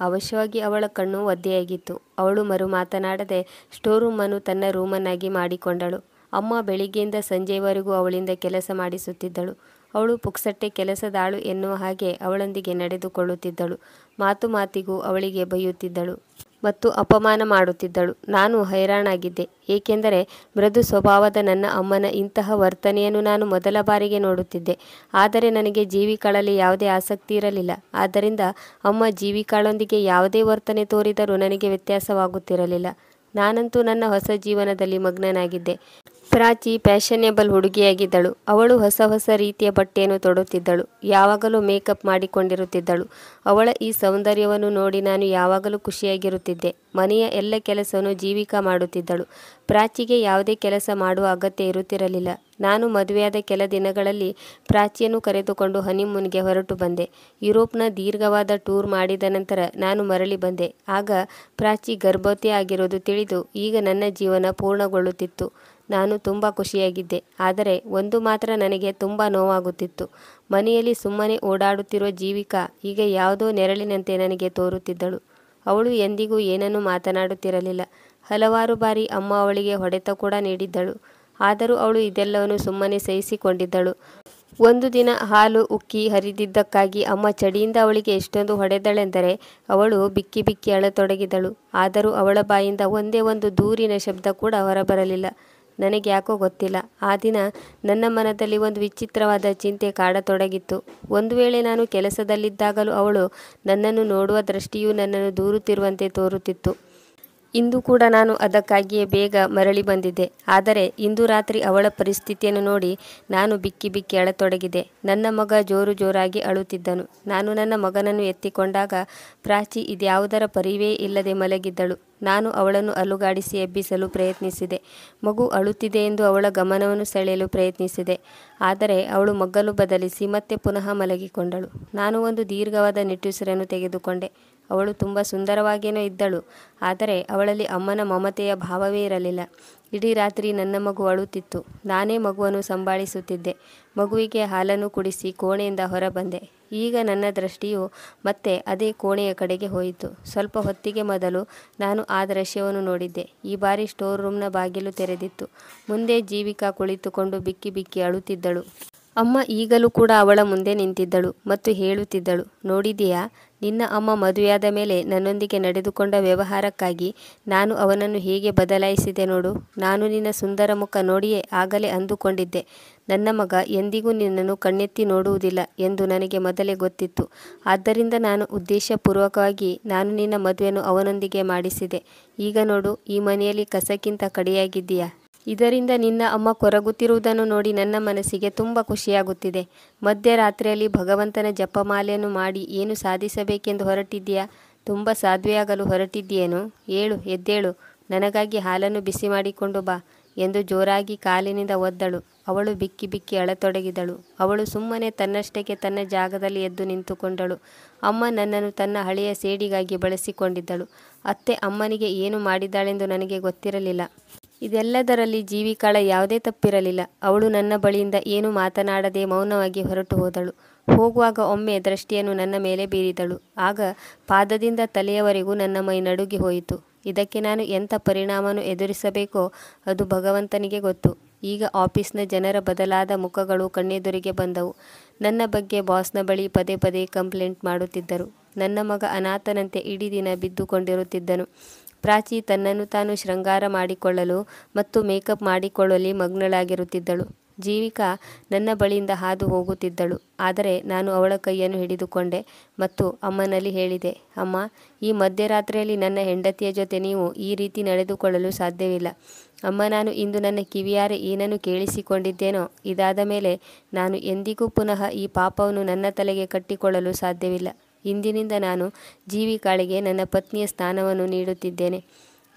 [SPEAKER 1] ಅವಶ್ಯವಾಗಿ ಅವಳ ಕಣ್ಣು ಒದ್ದೆಯಾಗಿತ್ತು. ಅವಳು ಮರು ಮಾತನಾಡದೆ ಸ್ಟೋರ್ ರೂಮನ್ನು ತನ್ನ ರೂಮನ್ನಾಗಿ ಮಾಡಿಕೊಂಡಳು. ಅಮ್ಮ ಬೆಳಿಗ್ಗೆಯಿಂದ ಸಂಜೆಯವರೆಗೂ ಅವಳಿಂದ ಕೆಲಸ ಮಾಡಿಸುತ್ತಿದ್ದಳು. ಅವಳು ಪುಕ್ಸಟ್ಟೆ ಕೆಲಸದಾಳು ಎನ್ನುವ ಹಾಗೆ ಅವಳೊಂದಿಗೆ ನಡೆದುಕೊಳ್ಳುತ್ತಿದ್ದಳು. ಮಾತು ಮಾತಿಗೂ ಅವಳಿಗೆ ಬೈಯುತ್ತಿದ್ದಳು ಮತ್ತು ಅಪಮಾನ ಮಾಡುತ್ತಿದ್ದಳು. ನಾನು ಹೈರಾಣಾಗಿದ್ದೆ. ಏಕೆಂದರೆ ಮೃದು ಸ್ವಭಾವದ ನನ್ನ ಅಮ್ಮನ ಇಂತಹ ವರ್ತನೆಯನ್ನು ನಾನು ಮೊದಲ ಬಾರಿಗೆ ನೋಡುತ್ತಿದ್ದೆ. ಆದರೆ ನನಗೆ ಜೀವಿಕಾಳಲ್ಲಿ ಯಾವುದೇ ಆಸಕ್ತಿ ಇರಲಿಲ್ಲ. ಆದ್ದರಿಂದ ಅಮ್ಮ ಜೀವಿಕಾಳೊಂದಿಗೆ ಯಾವುದೇ ವರ್ತನೆ ತೋರಿದರೂ ನನಗೆ ವ್ಯತ್ಯಾಸವಾಗುತ್ತಿರಲಿಲ್ಲ. ನಾನಂತೂ ನನ್ನ ಹೊಸ ಜೀವನದಲ್ಲಿ ಮಗ್ನನಾಗಿದ್ದೆ. ಪ್ರಾಚಿ ಫ್ಯಾಷನೇಬಲ್ ಹುಡುಗಿಯಾಗಿದ್ದಳು. ಅವಳು ಹೊಸ ಹೊಸ ರೀತಿಯ ಬಟ್ಟೆಯನ್ನು ತೊಡುತ್ತಿದ್ದಳು. ಯಾವಾಗಲೂ ಮೇಕಪ್ ಮಾಡಿಕೊಂಡಿರುತ್ತಿದ್ದಳು. ಅವಳ ಈ ಸೌಂದರ್ಯವನ್ನು ನೋಡಿ ನಾನು ಯಾವಾಗಲೂ ಖುಷಿಯಾಗಿರುತ್ತಿದ್ದೆ. ಮನೆಯ ಎಲ್ಲ ಕೆಲಸವನ್ನು ಜೀವಿಕಾ ಮಾಡುತ್ತಿದ್ದಳು. ಪ್ರಾಚಿಗೆ ಯಾವುದೇ ಕೆಲಸ ಮಾಡುವ ಅಗತ್ಯ ಇರುತ್ತಿರಲಿಲ್ಲ. ನಾನು ಮದುವೆಯಾದ ಕೆಲ ದಿನಗಳಲ್ಲಿ ಪ್ರಾಚಿಯನ್ನು ಕರೆದುಕೊಂಡು ಹನಿಮೂನ್ಗೆ ಹೊರಟು ಬಂದೆ. ಯುರೋಪ್ನ ದೀರ್ಘವಾದ ಟೂರ್ ಮಾಡಿದ ನಂತರ ನಾನು ಮರಳಿ ಬಂದೆ. ಆಗ ಪ್ರಾಚಿ ಗರ್ಭವತಿ ಆಗಿರುವುದು ತಿಳಿದು ಈಗ ನನ್ನ ಜೀವನ ಪೂರ್ಣಗೊಳ್ಳುತ್ತಿತ್ತು. ನಾನು ತುಂಬ ಖುಷಿಯಾಗಿದ್ದೆ. ಆದರೆ ಒಂದು ಮಾತ್ರ ನನಗೆ ತುಂಬ ನೋವಾಗುತ್ತಿತ್ತು. ಮನೆಯಲ್ಲಿ ಸುಮ್ಮನೆ ಓಡಾಡುತ್ತಿರುವ ಜೀವಿಕಾ ಈಗ ಯಾವುದೋ ನೆರಳಿನಂತೆ ನನಗೆ ತೋರುತ್ತಿದ್ದಳು. ಅವಳು ಎಂದಿಗೂ ಏನನ್ನೂ ಮಾತನಾಡುತ್ತಿರಲಿಲ್ಲ. ಹಲವಾರು ಬಾರಿ ಅಮ್ಮ ಅವಳಿಗೆ ಹೊಡೆತ ಕೂಡ ನೀಡಿದ್ದಳು. ಆದರೂ ಅವಳು ಇದೆಲ್ಲವನ್ನು ಸುಮ್ಮನೆ ಸಹಿಸಿಕೊಂಡಿದ್ದಳು. ಒಂದು ದಿನ ಹಾಲು ಉಕ್ಕಿ ಹರಿದಿದ್ದಕ್ಕಾಗಿ ಅಮ್ಮ ಚಡಿಯಿಂದ ಅವಳಿಗೆ ಎಷ್ಟೊಂದು ಹೊಡೆದಳೆಂದರೆ ಅವಳು ಬಿಕ್ಕಿ ಬಿಕ್ಕಿ ಅಳತೊಡಗಿದಳು. ಆದರೂ ಅವಳ ಬಾಯಿಂದ ಒಂದೇ ಒಂದು ದೂರಿನ ಶಬ್ದ ಕೂಡ ಹೊರಬರಲಿಲ್ಲ. ನನಗೆ ಯಾಕೋ ಗೊತ್ತಿಲ್ಲ, ಆ ದಿನ ನನ್ನ ಮನದಲ್ಲಿ ಒಂದು ವಿಚಿತ್ರವಾದ ಚಿಂತೆ ಕಾಡತೊಡಗಿತ್ತು. ಒಂದು ವೇಳೆ ನಾನು ಕೆಲಸದಲ್ಲಿದ್ದಾಗಲೂ ಅವಳು ನನ್ನನ್ನು ನೋಡುವ ದೃಷ್ಟಿಯು ನನ್ನನ್ನು ದೂರುತ್ತಿರುವಂತೆ ತೋರುತ್ತಿತ್ತು. ಇಂದು ಕೂಡ ನಾನು ಅದಕ್ಕಾಗಿಯೇ ಬೇಗ ಮರಳಿ ಬಂದಿದ್ದೆ. ಆದರೆ ಇಂದು ರಾತ್ರಿ ಅವಳ ಪರಿಸ್ಥಿತಿಯನ್ನು ನೋಡಿ ನಾನು ಬಿಕ್ಕಿ ಬಿಕ್ಕಿ ಅಳತೊಡಗಿದೆ. ನನ್ನ ಮಗ ಜೋರು ಜೋರಾಗಿ ಅಳುತ್ತಿದ್ದನು. ನಾನು ನನ್ನ ಮಗನನ್ನು ಎತ್ತಿಕೊಂಡಾಗ ಪ್ರಾಚಿ ಇದ್ಯಾವುದರ ಪರಿವೇ ಇಲ್ಲದೆ ಮಲಗಿದ್ದಳು. ನಾನು ಅವಳನ್ನು ಅಲುಗಾಡಿಸಿ ಎಬ್ಬಿಸಲು ಪ್ರಯತ್ನಿಸಿದೆ. ಮಗು ಅಳುತ್ತಿದೆ ಎಂದು ಅವಳ ಗಮನವನ್ನು ಸೆಳೆಯಲು ಪ್ರಯತ್ನಿಸಿದೆ. ಆದರೆ ಅವಳು ಮಗ್ಗಲು ಬದಲಿಸಿ ಮತ್ತೆ ಪುನಃ ಮಲಗಿಕೊಂಡಳು. ನಾನು ಒಂದು ದೀರ್ಘವಾದ ನಿಟ್ಟುಸಿರನ್ನು ತೆಗೆದುಕೊಂಡೆ. ಅವಳು ತುಂಬ ಸುಂದರವಾಗೇನೋ ಇದ್ದಳು, ಆದರೆ ಅವಳಲ್ಲಿ ಅಮ್ಮನ ಮಮತೆಯ ಭಾವವೇ ಇರಲಿಲ್ಲ. ಇಡೀ ರಾತ್ರಿ ನನ್ನ ಮಗು ಅಳುತ್ತಿತ್ತು. ನಾನೇ ಮಗುವನ್ನು ಸಂಭಾಳಿಸುತ್ತಿದ್ದೆ. ಮಗುವಿಗೆ ಹಾಲನ್ನು ಕುಡಿಸಿ ಕೋಣೆಯಿಂದ ಹೊರಬಂದೆ. ಈಗ ನನ್ನ ದೃಷ್ಟಿಯು ಮತ್ತೆ ಅದೇ ಕೋಣೆಯ ಕಡೆಗೆ ಹೋಯಿತು. ಸ್ವಲ್ಪ ಹೊತ್ತಿಗೆ ಮೊದಲು ನಾನು ಆ ದೃಶ್ಯವನ್ನು ನೋಡಿದ್ದೆ. ಈ ಬಾರಿ ಸ್ಟೋರ್ ರೂಮ್ನ ಬಾಗಿಲು ತೆರೆದಿತ್ತು. ಮುಂದೆ ಜೀವಿಕಾ ಕುಳಿತುಕೊಂಡು ಬಿಕ್ಕಿ ಬಿಕ್ಕಿ ಅಳುತ್ತಿದ್ದಳು. ಅಮ್ಮ ಈಗಲೂ ಕೂಡ ಅವಳ ಮುಂದೆ ನಿಂತಿದ್ದಳು ಮತ್ತು ಹೇಳುತ್ತಿದ್ದಳು, ನೋಡಿದೆಯಾ, ನಿನ್ನ ಅಮ್ಮ ಮದುವೆಯಾದ ಮೇಲೆ ನನ್ನೊಂದಿಗೆ ನಡೆದುಕೊಂಡ ವ್ಯವಹಾರಕ್ಕಾಗಿ ನಾನು ಅವನನ್ನು ಹೇಗೆ ಬದಲಾಯಿಸಿದೆ ನೋಡು. ನಾನು ನಿನ್ನ ಸುಂದರ ಮುಖ ನೋಡಿಯೇ ಆಗಲೇ ಅಂದುಕೊಂಡಿದ್ದೆ, ನನ್ನ ಮಗ ಎಂದಿಗೂ ನಿನ್ನನ್ನು ಕಣ್ಣೆತ್ತಿ ನೋಡುವುದಿಲ್ಲ ಎಂದು ನನಗೆ ಮೊದಲೇ ಗೊತ್ತಿತ್ತು. ಆದ್ದರಿಂದ ನಾನು ಉದ್ದೇಶಪೂರ್ವಕವಾಗಿ ನಾನು ನಿನ್ನ ಮದುವೆಯನ್ನು ಅವನೊಂದಿಗೆ ಮಾಡಿಸಿದೆ. ಈಗ ನೋಡು, ಈ ಮನೆಯಲ್ಲಿ ಕಸಕ್ಕಿಂತ ಕಡೆಯಾಗಿದ್ದೀಯಾ. ಇದರಿಂದ ನಿನ್ನ ಅಮ್ಮ ಕೊರಗುತ್ತಿರುವುದನ್ನು ನೋಡಿ ನನ್ನ ಮನಸ್ಸಿಗೆ ತುಂಬ ಖುಷಿಯಾಗುತ್ತಿದೆ. ಮಧ್ಯರಾತ್ರಿಯಲ್ಲಿ ಭಗವಂತನ ಜಪಮಾಲೆಯನ್ನು ಮಾಡಿ ಏನು ಸಾಧಿಸಬೇಕೆಂದು ಹೊರಟಿದ್ದೀಯಾ? ತುಂಬ ಸಾಧ್ವೆಯಾಗಲು ಹೊರಟಿದ್ದೀಯೇನು? ಏಳು, ಎದ್ದೇಳು, ನನಗಾಗಿ ಹಾಲನ್ನು ಬಿಸಿ ಮಾಡಿಕೊಂಡು ಬಾ ಎಂದು ಜೋರಾಗಿ ಕಾಲಿನಿಂದ ಒದ್ದಳು. ಅವಳು ಬಿಕ್ಕಿ ಬಿಕ್ಕಿ ಅಳತೊಡಗಿದಳು. ಅವಳು ಸುಮ್ಮನೆ ತನ್ನಷ್ಟಕ್ಕೆ ತನ್ನ ಜಾಗದಲ್ಲಿ ಎದ್ದು ನಿಂತುಕೊಂಡಳು. ಅಮ್ಮ ನನ್ನನ್ನು ತನ್ನ ಹಳೆಯ ಸೇಡಿಗಾಗಿ ಬಳಸಿಕೊಂಡಿದ್ದಳು. ಅತ್ತೆ ಅಮ್ಮನಿಗೆ ಏನು ಮಾಡಿದ್ದಾಳೆಂದು ನನಗೆ ಗೊತ್ತಿರಲಿಲ್ಲ. ಇದೆಲ್ಲದರಲ್ಲಿ ಜೀವಿಕಾಳ ಯಾವುದೇ ತಪ್ಪಿರಲಿಲ್ಲ. ಅವಳು ನನ್ನ ಬಳಿಯಿಂದ ಏನು ಮಾತನಾಡದೆ ಮೌನವಾಗಿ ಹೊರಟು ಹೋದಳು. ಹೋಗುವಾಗ ಒಮ್ಮೆ ದೃಷ್ಟಿಯನ್ನು ನನ್ನ ಮೇಲೆ ಬೀರಿದಳು. ಆಗ ಪಾದದಿಂದ ತಲೆಯವರೆಗೂ ನನ್ನ ಮೈ ನಡುಗಿ ಹೋಯಿತು. ಇದಕ್ಕೆ ನಾನು ಎಂಥ ಪರಿಣಾಮವನ್ನು ಎದುರಿಸಬೇಕೋ ಅದು ಭಗವಂತನಿಗೆ ಗೊತ್ತು. ಈಗ ಆಫೀಸ್ನ ಜನರ ಬದಲಾದ ಮುಖಗಳು ಕಣ್ಣೆದುರಿಗೆ ಬಂದವು. ನನ್ನ ಬಗ್ಗೆ ಬಾಸ್ನ ಬಳಿ ಪದೇ ಪದೇ ಕಂಪ್ಲೇಂಟ್ ಮಾಡುತ್ತಿದ್ದರು. ನನ್ನ ಮಗ ಅನಾಥನಂತೆ ಇಡೀ ದಿನ ಬಿದ್ದುಕೊಂಡಿರುತ್ತಿದ್ದನು. ಪ್ರಾಚಿ ತನ್ನನ್ನು ತಾನು ಶೃಂಗಾರ ಮಾಡಿಕೊಳ್ಳಲು ಮತ್ತು ಮೇಕಪ್ ಮಾಡಿಕೊಳ್ಳಲಿ ಮಗ್ನಳಾಗಿರುತ್ತಿದ್ದಳು. ಜೀವಿಕಾ ನನ್ನ ಬಳಿಯಿಂದ ಹಾದು ಹೋಗುತ್ತಿದ್ದಳು. ಆದರೆ ನಾನು ಅವಳ ಕೈಯನ್ನು ಹಿಡಿದುಕೊಂಡೆ ಮತ್ತು ಅಮ್ಮನಲ್ಲಿ ಹೇಳಿದೆ, ಅಮ್ಮ, ಈ ಮಧ್ಯರಾತ್ರಿಯಲ್ಲಿ ನನ್ನ ಹೆಂಡತಿಯ ಜೊತೆ ನೀವು ಈ ರೀತಿ ನಡೆದುಕೊಳ್ಳಲು ಸಾಧ್ಯವಿಲ್ಲ. ಅಮ್ಮ, ನಾನು ಇಂದು ನನ್ನ ಕಿವಿಯಾರೆ ಏನನ್ನು ಕೇಳಿಸಿಕೊಂಡಿದ್ದೇನೋ ಇದಾದ ಮೇಲೆ ನಾನು ಎಂದಿಗೂ ಪುನಃ ಈ ಪಾಪವನ್ನು ನನ್ನ ತಲೆಗೆ ಕಟ್ಟಿಕೊಳ್ಳಲು ಸಾಧ್ಯವಿಲ್ಲ. ಇಂದಿನಿಂದ ನಾನು ಜೀವಿಕಾಳಿಗೆ ನನ್ನ ಪತ್ನಿಯ ಸ್ಥಾನವನ್ನು ನೀಡುತ್ತಿದ್ದೇನೆ.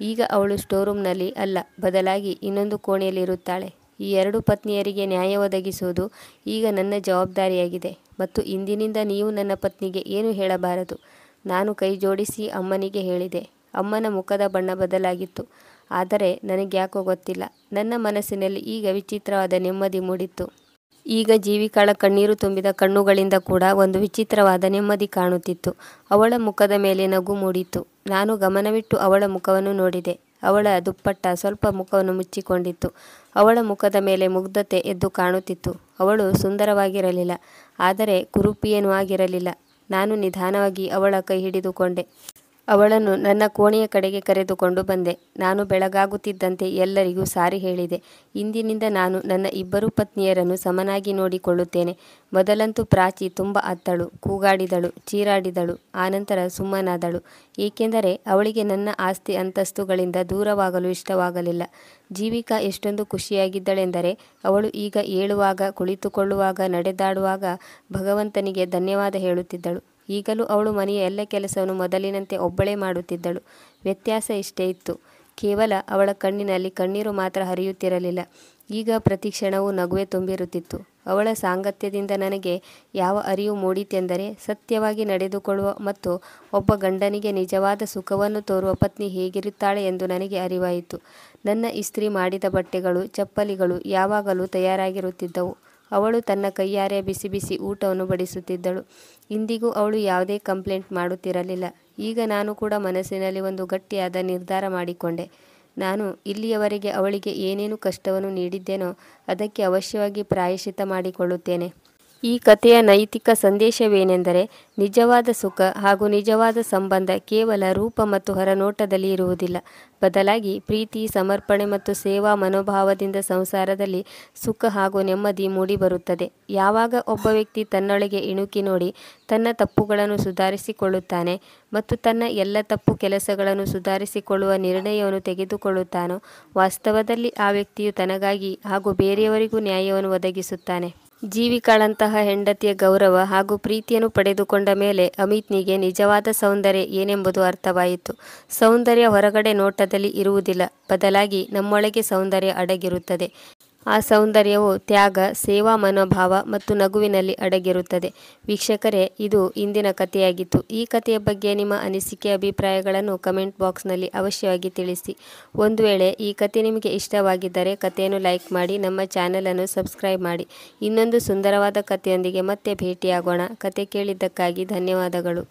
[SPEAKER 1] ಈಗ ಅವಳು ಸ್ಟೋರ್ರೂಮ್ನಲ್ಲಿ ಅಲ್ಲ, ಬದಲಾಗಿ ಇನ್ನೊಂದು ಕೋಣೆಯಲ್ಲಿ ಇರುತ್ತಾಳೆ. ಈ ಎರಡು ಪತ್ನಿಯರಿಗೆ ನ್ಯಾಯ ಒದಗಿಸುವುದು ಈಗ ನನ್ನ ಜವಾಬ್ದಾರಿಯಾಗಿದೆ ಮತ್ತು ಇಂದಿನಿಂದ ನೀವು ನನ್ನ ಪತ್ನಿಗೆ ಏನು ಹೇಳಬಾರದು. ನಾನು ಕೈ ಜೋಡಿಸಿ ಅಮ್ಮನಿಗೆ ಹೇಳಿದೆ. ಅಮ್ಮನ ಮುಖದ ಬಣ್ಣ ಬದಲಾಗಿತ್ತು. ಆದರೆ ನನಗ್ಯಾಕೋ ಗೊತ್ತಿಲ್ಲ, ನನ್ನ ಮನಸ್ಸಿನಲ್ಲಿ ಈಗ ವಿಚಿತ್ರವಾದ ನೆಮ್ಮದಿ ಮೂಡಿತ್ತು. ಈಗ ಜೀವಿಕಾಳ ಕಣ್ಣೀರು ತುಂಬಿದ ಕಣ್ಣುಗಳಿಂದ ಕೂಡ ಒಂದು ವಿಚಿತ್ರವಾದ ನೆಮ್ಮದಿ ಕಾಣುತ್ತಿತ್ತು. ಅವಳ ಮುಖದ ಮೇಲೆ ನಗು ಮೂಡಿತ್ತು. ನಾನು ಗಮನವಿಟ್ಟು ಅವಳ ಮುಖವನ್ನು ನೋಡಿದೆ. ಅವಳ ದುಪ್ಪಟ್ಟ ಸ್ವಲ್ಪ ಮುಖವನ್ನು ಮುಚ್ಚಿಕೊಂಡಿತ್ತು. ಅವಳ ಮುಖದ ಮೇಲೆ ಮುಗ್ಧತೆ ಎದ್ದು ಕಾಣುತ್ತಿತ್ತು. ಅವಳು ಸುಂದರವಾಗಿರಲಿಲ್ಲ, ಆದರೆ ಕುರೂಪಿಯೇನೂ ಆಗಿರಲಿಲ್ಲ. ನಾನು ನಿಧಾನವಾಗಿ ಅವಳ ಕೈ ಹಿಡಿದುಕೊಂಡೆ. ಅವಳನ್ನು ನನ್ನ ಕೋಣೆಯ ಕಡೆಗೆ ಕರೆದುಕೊಂಡು ಬಂದೆ. ನಾನು ಬೆಳಗಾಗುತ್ತಿದ್ದಂತೆ ಎಲ್ಲರಿಗೂ ಸಾರಿ ಹೇಳಿದೆ. ಇಂದಿನಿಂದ ನಾನು ನನ್ನ ಇಬ್ಬರು ಪತ್ನಿಯರನ್ನು ಸಮನಾಗಿ ನೋಡಿಕೊಳ್ಳುತ್ತೇನೆ. ಮೊದಲಂತೂ ಪ್ರಾಚಿ ತುಂಬ ಅತ್ತಳು, ಕೂಗಾಡಿದಳು, ಚೀರಾಡಿದಳು. ಆನಂತರ ಸುಮ್ಮನಾದಳು. ಏಕೆಂದರೆ ಅವಳಿಗೆ ನನ್ನ ಆಸ್ತಿ ಅಂತಸ್ತುಗಳಿಂದ ದೂರವಾಗಲು ಇಷ್ಟವಾಗಲಿಲ್ಲ. ಜೀವಿಕಾ ಎಷ್ಟೊಂದು ಖುಷಿಯಾಗಿದ್ದಳೆಂದರೆ ಅವಳು ಈಗ ಏಳುವಾಗ, ಕುಳಿತುಕೊಳ್ಳುವಾಗ, ನಡೆದಾಡುವಾಗ ಭಗವಂತನಿಗೆ ಧನ್ಯವಾದ ಹೇಳುತ್ತಿದ್ದಳು. ಈಗಲೂ ಅವಳು ಮನೆಯ ಎಲ್ಲ ಕೆಲಸವನ್ನು ಮೊದಲಿನಂತೆ ಒಬ್ಬಳೇ ಮಾಡುತ್ತಿದ್ದಳು. ವ್ಯತ್ಯಾಸ ಇಷ್ಟೇ ಇತ್ತು, ಕೇವಲ ಅವಳ ಕಣ್ಣಿನಲ್ಲಿ ಕಣ್ಣೀರು ಮಾತ್ರ ಹರಿಯುತ್ತಿರಲಿಲ್ಲ. ಈಗ ಪ್ರತಿ ಕ್ಷಣವೂ ನಗುವೆ ತುಂಬಿರುತ್ತಿತ್ತು. ಅವಳ ಸಾಂಗತ್ಯದಿಂದ ನನಗೆ ಯಾವ ಅರಿವು ಮೂಡಿತೆಂದರೆ, ಸತ್ಯವಾಗಿ ನಡೆದುಕೊಳ್ಳುವ ಮತ್ತು ಒಬ್ಬ ಗಂಡನಿಗೆ ನಿಜವಾದ ಸುಖವನ್ನು ತೋರುವ ಪತ್ನಿ ಹೇಗಿರುತ್ತಾಳೆ ಎಂದು ನನಗೆ ಅರಿವಾಯಿತು. ನನ್ನ ಇಸ್ತ್ರಿ ಮಾಡಿದ ಬಟ್ಟೆಗಳು, ಚಪ್ಪಲಿಗಳು ಯಾವಾಗಲೂ ತಯಾರಾಗಿರುತ್ತಿದ್ದವು. ಅವಳು ತನ್ನ ಕೈಯಾರೆ ಬಿಸಿ ಬಿಸಿ ಊಟವನ್ನು ಬಡಿಸುತ್ತಿದ್ದಳು. ಇಂದಿಗೂ ಅವಳು ಯಾವುದೇ ಕಂಪ್ಲೇಂಟ್ ಮಾಡುತ್ತಿರಲಿಲ್ಲ. ಈಗ ನಾನು ಕೂಡ ಮನಸ್ಸಿನಲ್ಲಿ ಒಂದು ಗಟ್ಟಿಯಾದ ನಿರ್ಧಾರ ಮಾಡಿಕೊಂಡೆ. ನಾನು ಇಲ್ಲಿಯವರೆಗೆ ಅವಳಿಗೆ ಏನೇನು ಕಷ್ಟವನ್ನು ನೀಡಿದ್ದೇನೋ ಅದಕ್ಕೆ ಅವಶ್ಯವಾಗಿ ಪ್ರಾಯಶ್ಚಿತ್ತ ಮಾಡಿಕೊಳ್ಳುತ್ತೇನೆ. ಈ ಕಥೆಯ ನೈತಿಕ ಸಂದೇಶವೇನೆಂದರೆ, ನಿಜವಾದ ಸುಖ ಹಾಗೂ ನಿಜವಾದ ಸಂಬಂಧ ಕೇವಲ ರೂಪ ಮತ್ತು ಹೊರನೋಟದಲ್ಲಿ ಇರುವುದಿಲ್ಲ. ಬದಲಾಗಿ ಪ್ರೀತಿ, ಸಮರ್ಪಣೆ ಮತ್ತು ಸೇವಾ ಮನೋಭಾವದಿಂದ ಸಂಸಾರದಲ್ಲಿ ಸುಖ ಹಾಗೂ ನೆಮ್ಮದಿ ಮೂಡಿಬರುತ್ತದೆ. ಯಾವಾಗ ಒಬ್ಬ ವ್ಯಕ್ತಿ ತನ್ನೊಳಗೆ ಇಣುಕಿ ನೋಡಿ ತನ್ನ ತಪ್ಪುಗಳನ್ನು ಸುಧಾರಿಸಿಕೊಳ್ಳುತ್ತಾನೆ ಮತ್ತು ತನ್ನ ಎಲ್ಲ ತಪ್ಪು ಕೆಲಸಗಳನ್ನು ಸುಧಾರಿಸಿಕೊಳ್ಳುವ ನಿರ್ಣಯವನ್ನು ತೆಗೆದುಕೊಳ್ಳುತ್ತಾನೋ, ವಾಸ್ತವದಲ್ಲಿ ಆ ವ್ಯಕ್ತಿಯು ತನಗಾಗಿ ಹಾಗೂ ಬೇರೆಯವರಿಗೂ ನ್ಯಾಯವನ್ನು ಒದಗಿಸುತ್ತಾನೆ. ಜೀವಿಕಾಳಂತಹ ಹೆಂಡತಿಯ ಗೌರವ ಹಾಗೂ ಪ್ರೀತಿಯನ್ನು ಪಡೆದುಕೊಂಡ ಮೇಲೆ ಅಮಿತ್ನಿಗೆ ನಿಜವಾದ ಸೌಂದರ್ಯ ಏನೆಂಬುದು ಅರ್ಥವಾಯಿತು. ಸೌಂದರ್ಯ ಹೊರಗಡೆ ನೋಟದಲ್ಲಿ ಇರುವುದಿಲ್ಲ, ಬದಲಾಗಿ ನಮ್ಮೊಳಗೆ ಸೌಂದರ್ಯ ಅಡಗಿರುತ್ತದೆ. ಆ ಸೌಂದರ್ಯವು ತ್ಯಾಗ, ಸೇವಾ ಮನೋಭಾವ ಮತ್ತು ನಗುವಿನಲ್ಲಿ ಅಡಗಿರುತ್ತದೆ. ವೀಕ್ಷಕರೇ, ಇದು ಇಂದಿನ ಕಥೆಯಾಗಿತ್ತು. ಈ ಕಥೆಯ ಬಗ್ಗೆ ನಿಮ್ಮ ಅನಿಸಿಕೆ, ಅಭಿಪ್ರಾಯಗಳನ್ನು ಕಮೆಂಟ್ ಬಾಕ್ಸ್ನಲ್ಲಿ ಅವಶ್ಯವಾಗಿ ತಿಳಿಸಿ. ಒಂದು ವೇಳೆ ಈ ಕಥೆ ನಿಮಗೆ ಇಷ್ಟವಾಗಿದ್ದರೆ ಕಥೆಯನ್ನು ಲೈಕ್ ಮಾಡಿ, ನಮ್ಮ ಚಾನಲನ್ನು ಸಬ್ಸ್ಕ್ರೈಬ್ ಮಾಡಿ. ಇನ್ನೊಂದು ಸುಂದರವಾದ ಕಥೆಯೊಂದಿಗೆ ಮತ್ತೆ ಭೇಟಿಯಾಗೋಣ. ಕಥೆ ಕೇಳಿದ್ದಕ್ಕಾಗಿ ಧನ್ಯವಾದಗಳು.